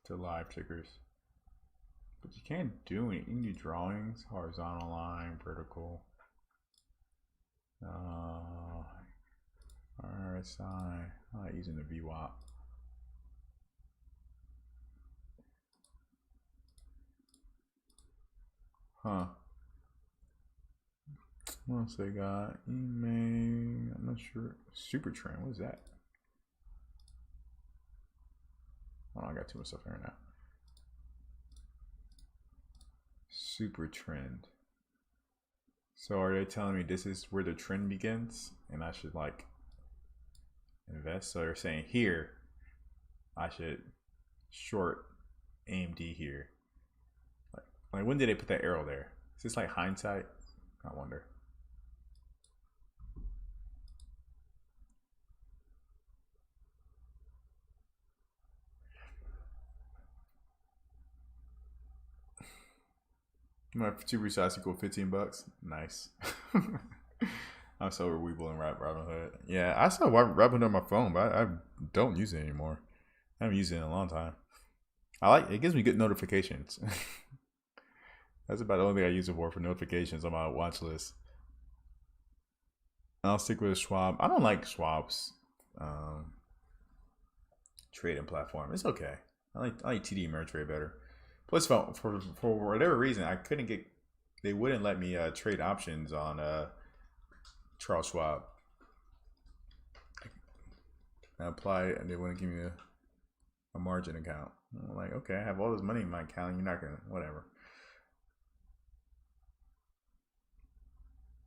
To live tickers. But you can't do any. You can do drawings, horizontal line, vertical. RSI. I like using the VWAP. Huh. What else they got? Email. I'm not sure. Super trend. What is that? Oh, I got too much stuff here now. Super trend. So are they telling me this is where the trend begins and I should like invest? So they're saying here I should short AMD here. Like when did they put that arrow there? Is this like hindsight? I wonder. My super size equal $15. Nice. I saw Weeble and Robinhood. Yeah, I saw Robinhood on my phone, but I don't use it anymore. I haven't used it in a long time. I like it. Gives me good notifications. That's about the only thing I use it for notifications on my watch list. I'll stick with Schwab. I don't like Schwab's trading platform. It's okay. I like TD Ameritrade better. Plus, for whatever reason, I couldn't get. They wouldn't let me trade options on Charles Schwab. I applied, and they wouldn't give me a margin account. I'm like, okay, I have all this money in my account. You're not gonna, whatever.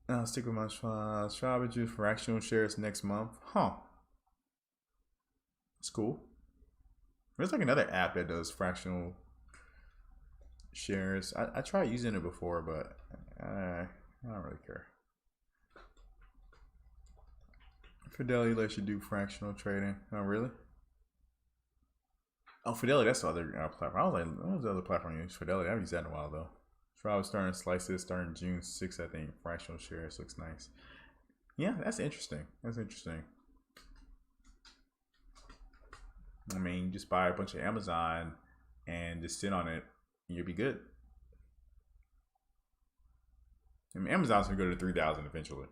I'll stick with my Schwab and do fractional shares next month. Huh. It's cool. There's like another app that does fractional shares. I tried using it before, but I don't really care. Fidelity lets you do fractional trading. Oh, really? Oh, Fidelity, that's the other platform. I was like, what was the other platform you use? Fidelity, I haven't used that in a while, though. So I was starting to slice this starting June 6th, I think. Fractional shares looks nice. Yeah, that's interesting. That's interesting. I mean, you just buy a bunch of Amazon and just sit on it, and you'll be good. I mean, Amazon's going to go to 3,000 eventually.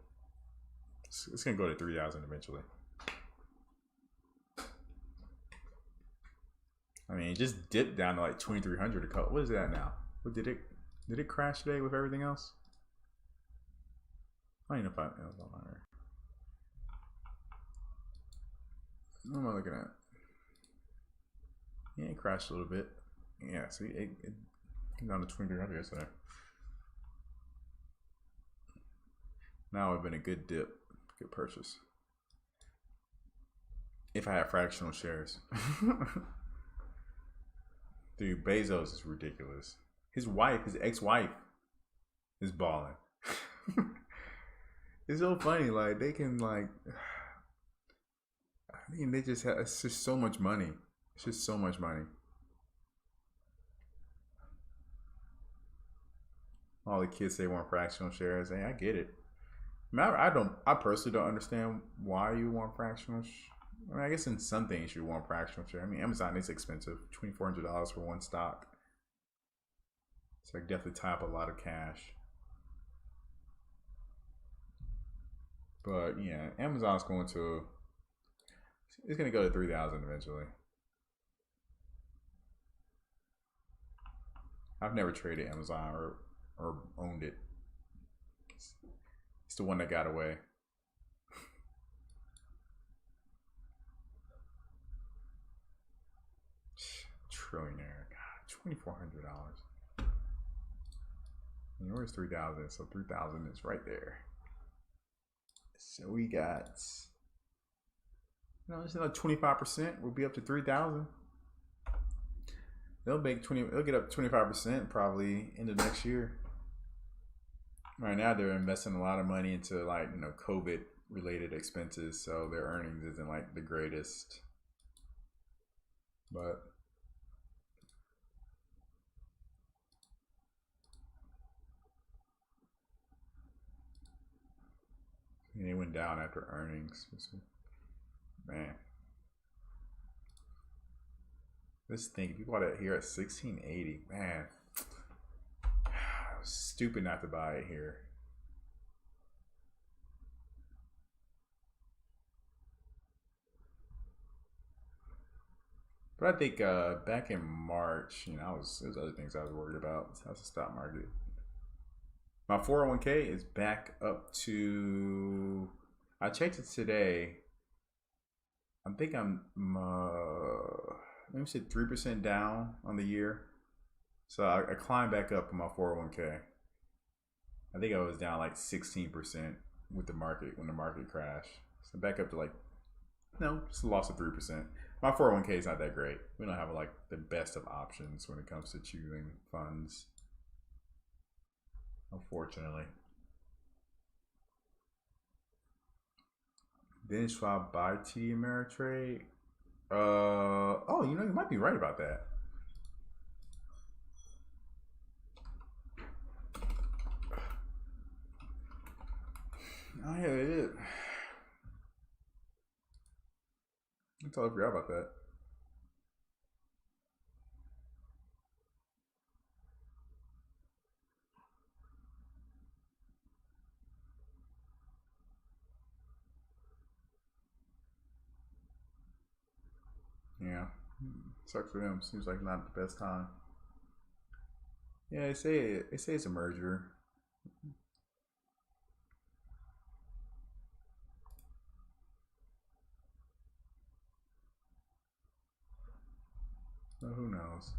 It's going to go to 3,000 eventually. I mean, it just dipped down to like 2,300 a couple. What is that now? What did it crash today with everything else? I don't even know if it was on there. What am I looking at? Yeah, it crashed a little bit. Yeah, see, it came down to 2,300 yesterday. Now it would have been a good dip, good purchase. If I had fractional shares. Dude, Bezos is ridiculous. His ex-wife, is balling. It's so funny. Like, they can, like, I mean, they just have, it's just so much money. It's just so much money. All the kids say want fractional shares. Hey, I get it. I mean, I personally don't understand why you want fractional. I mean, I guess in some things you want fractional share. I mean, Amazon is expensive, $2,400 for one stock. So I definitely tie up a lot of cash. But yeah, Amazon's going to, it's going to go to 3,000 eventually. I've never traded Amazon or owned it. It's the one that got away. Trillionaire. God, $2,400. And where's 3,000? So 3,000 is right there. So we got, it's another 25%. We'll be up to 3,000. They'll get up 25% probably into next year. Right now they're investing a lot of money into, like, COVID related expenses, so their earnings isn't like the greatest. But it went down after earnings. Man. Let's think. If you bought it here at 1680, man. Stupid not to buy it here. But I think back in March, there's other things I was worried about. How's the stock market? My 401k is back up to, I checked it today. I think I'm, let me say 3% down on the year. So I climbed back up on my 401k. I think I was down like 16% with the market when the market crashed. So back up to just a loss of 3%. My 401k is not that great. We don't have like the best of options when it comes to choosing funds, unfortunately. Then Schwab buy TD Ameritrade. You might be right about that. Oh yeah, it is. I totally forgot about that. Yeah, sucks for them. Seems like not the best time. Yeah, they say it's a merger. Well, who knows?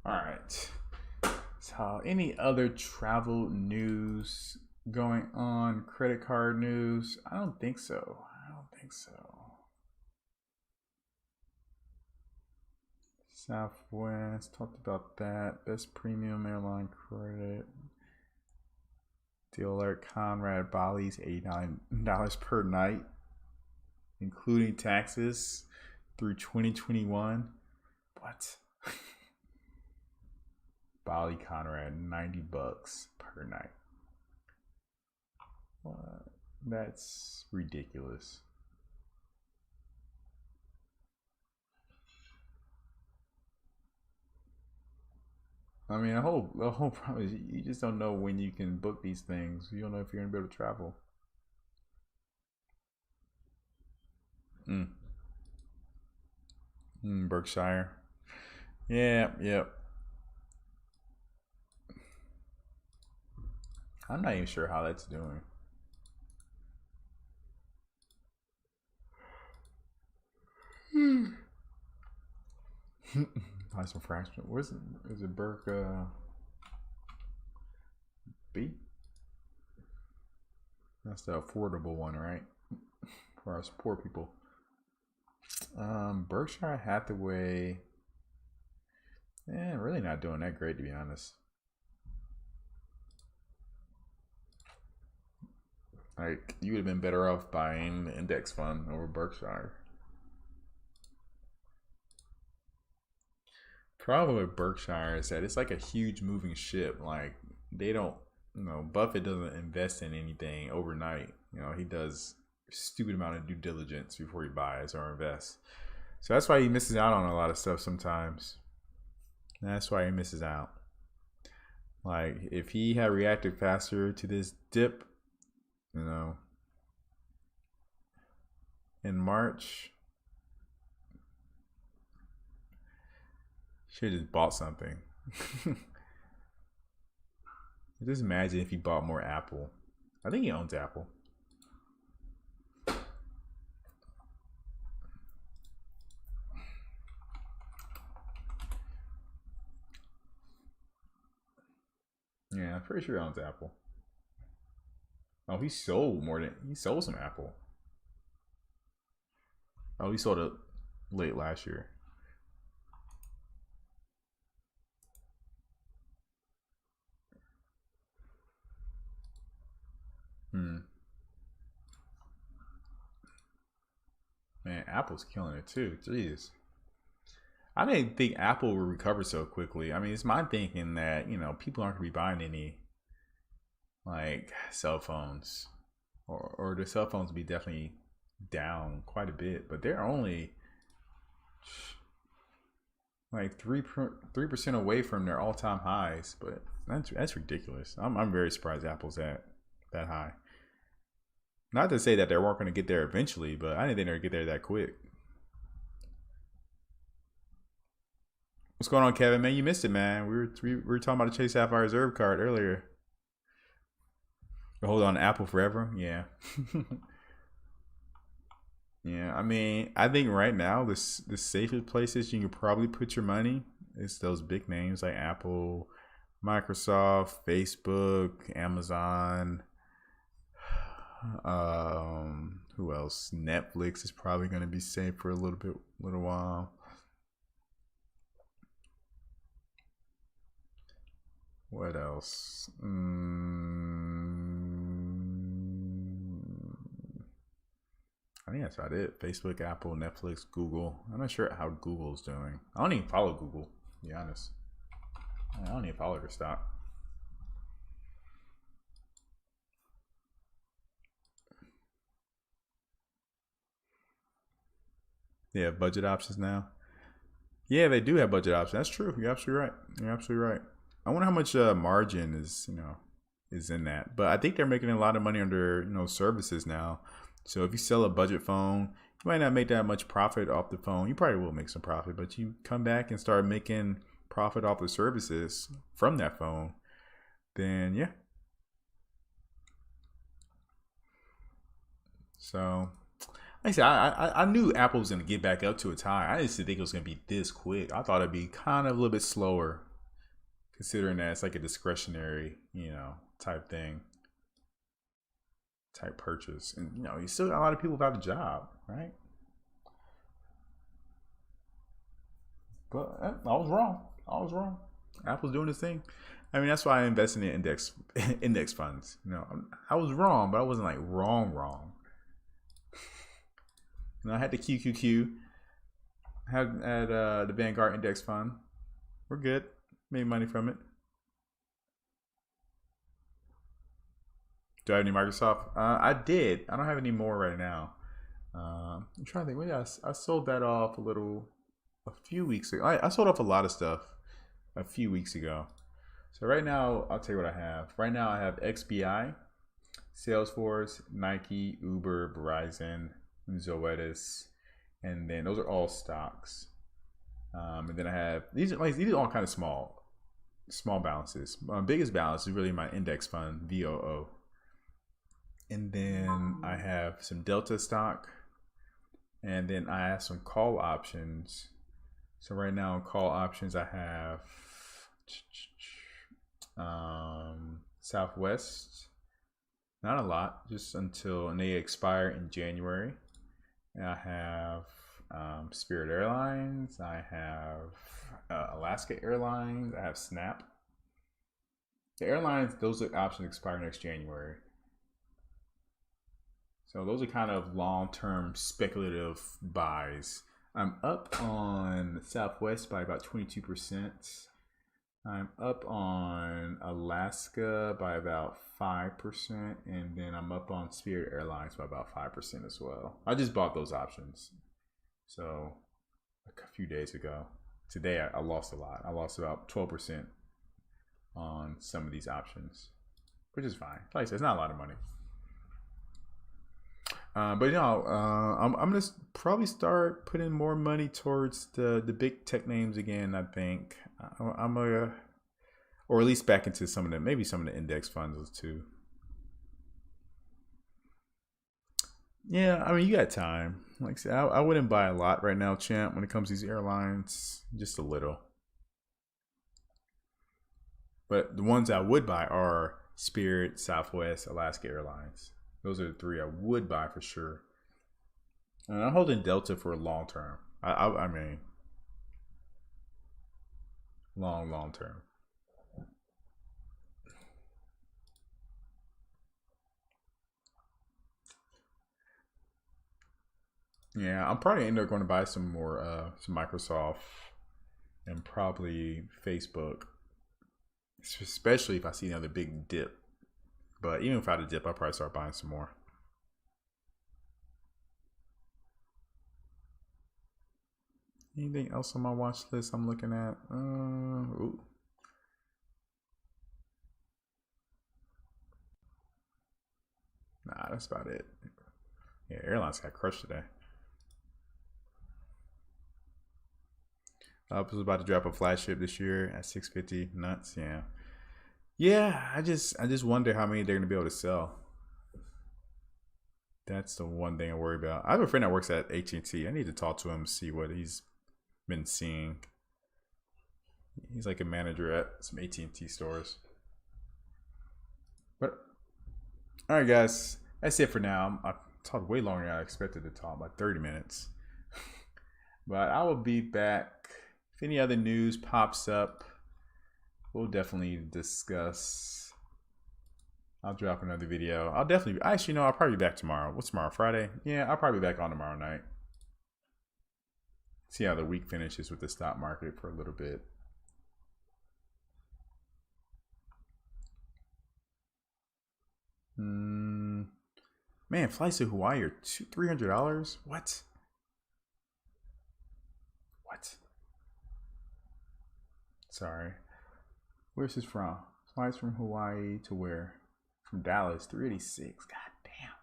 All right. So, any other travel news going on? Credit card news? I don't think so. Southwest, talked about that. Best premium airline credit. Deal alert: Conrad Bali's $89 per night, including taxes, through 2021. What? Bali Conrad, $90 per night. What? That's ridiculous. I mean, the whole problem is you just don't know when you can book these things. You don't know if you're gonna be able to travel. Berkshire. Yeah, yep. I'm not even sure how that's doing. Nice fraction. Where's it? Is it Burke B? That's the affordable one, right? For us poor people. Berkshire Hathaway. Really not doing that great, to be honest. Like, you would have been better off buying the index fund over Berkshire. Problem with Berkshire is that it's like a huge moving ship. Like, they don't, Buffett doesn't invest in anything overnight. He does a stupid amount of due diligence before he buys or invests. So that's why he misses out on a lot of stuff sometimes. That's why he misses out. Like, if he had reacted faster to this dip, in March, should have just bought something. Just imagine if he bought more Apple. I think he owns Apple. Yeah, I'm pretty sure he owns Apple. Oh, he sold some Apple. Oh, he sold it late last year. Man, Apple's killing it too. Jeez. I didn't think Apple would recover so quickly. I mean, it's my thinking that, people aren't going to be buying any, like, cell phones. Or the cell phones will be definitely down quite a bit. But they're only, like, 3% away from their all-time highs. But that's ridiculous. I'm very surprised Apple's that high. Not to say that they weren't going to get there eventually, but I didn't think they would get there that quick. What's going on, Kevin? Man, you missed it, man. We were talking about the Chase Sapphire Reserve card earlier. Hold on, Apple forever? Yeah. Yeah, I mean, I think right now the safest places you can probably put your money is those big names like Apple, Microsoft, Facebook, Amazon. Who else? Netflix is probably going to be safe for a little while. What else? I think that's about it. Facebook, Apple, Netflix, Google. I'm not sure how Google's doing. I don't even follow Google, to be honest. I don't even follow their stock. They have budget options now. Yeah, they do have budget options. That's true. You're absolutely right. I wonder how much margin is in that. But I think they're making a lot of money under services now. So if you sell a budget phone, you might not make that much profit off the phone. You probably will make some profit, but you come back and start making profit off the services from that phone, then yeah. So like I said, I knew Apple was going to get back up to its high. I just didn't think it was going to be this quick. I thought it'd be kind of a little bit slower, considering that it's like a discretionary, type thing. type purchase. And you still got a lot of people without a job, right? But I was wrong. Apple's doing this thing. I mean, that's why I invested in index funds. I was wrong, but I wasn't like wrong. I had the QQQ, had the Vanguard index fund. We're good. Made money from it. Do I have any Microsoft? I did. I don't have any more right now. I'm trying to think. Maybe I sold that off a few weeks ago. I sold off a lot of stuff a few weeks ago. So right now, I'll tell you what I have. Right now, I have XBI, Salesforce, Nike, Uber, Verizon, Zoetis, and then those are all stocks. And then I have these are all kind of small balances. My biggest balance is really my index fund, VOO. And then I have some Delta stock, and then I have some call options. So right now in call options, I have Southwest, not a lot, just and they expire in January. And I have Spirit Airlines, I have Alaska Airlines, I have Snap. The airlines, those options expire next January. So those are kind of long-term speculative buys. I'm up on Southwest by about 22%. I'm up on Alaska by about 5%. And then I'm up on Spirit Airlines by about 5% as well. I just bought those options. So a few days ago. Today I lost a lot. I lost about 12% on some of these options, which is fine. Like I said, it's not a lot of money. But I'm gonna probably start putting more money towards the big tech names again. I think I'm gonna, or at least back into some of the index funds too. Yeah, I mean, you got time. Like I said, I wouldn't buy a lot right now, champ. When it comes to these airlines, just a little. But the ones I would buy are Spirit, Southwest, Alaska Airlines. Those are the three I would buy for sure. And I'm holding Delta for long term. I mean, long term. Yeah, I'm probably end up going to buy some more, some Microsoft and probably Facebook, especially if I see another big dip. But even if I had a dip, I'll probably start buying some more. Anything else on my watch list I'm looking at? Ooh. Nah, that's about it. Yeah, airlines got crushed today. Up was about to drop a flagship this year at 650. Nuts, yeah. Yeah, I just wonder how many they're gonna be able to sell. That's the one thing I worry about. I have a friend that works at AT&T. I need to talk to him, see what he's been seeing. He's like a manager at some AT&T stores. But all right, guys, that's it for now. I talked way longer than I expected to talk, about 30 minutes. But I will be back if any other news pops up. We'll definitely discuss. I'll drop another video. I'll probably be back tomorrow. What's tomorrow? Friday? Yeah, I'll probably be back on tomorrow night. See how the week finishes with the stock market for a little bit. Man, flights to Hawaii are $300. What? Sorry. Where's this from? Flights from Hawaii to where? From Dallas, $386. God damn.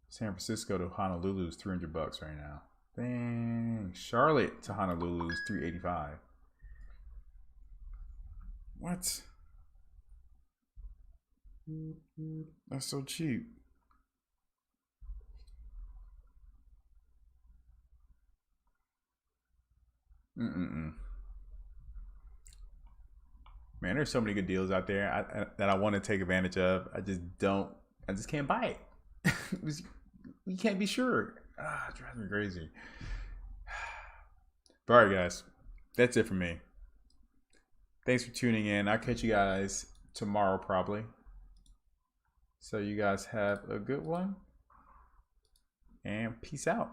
San Francisco to Honolulu is $300 right now. Dang. Charlotte to Honolulu is $385. What? That's so cheap. Man, there's so many good deals out there that I want to take advantage of. I just don't I just can't buy it. You can't be sure. It drives me crazy. But all right, guys, that's it for me. Thanks for tuning in. I'll catch you guys tomorrow probably. So you guys have a good one, and peace out.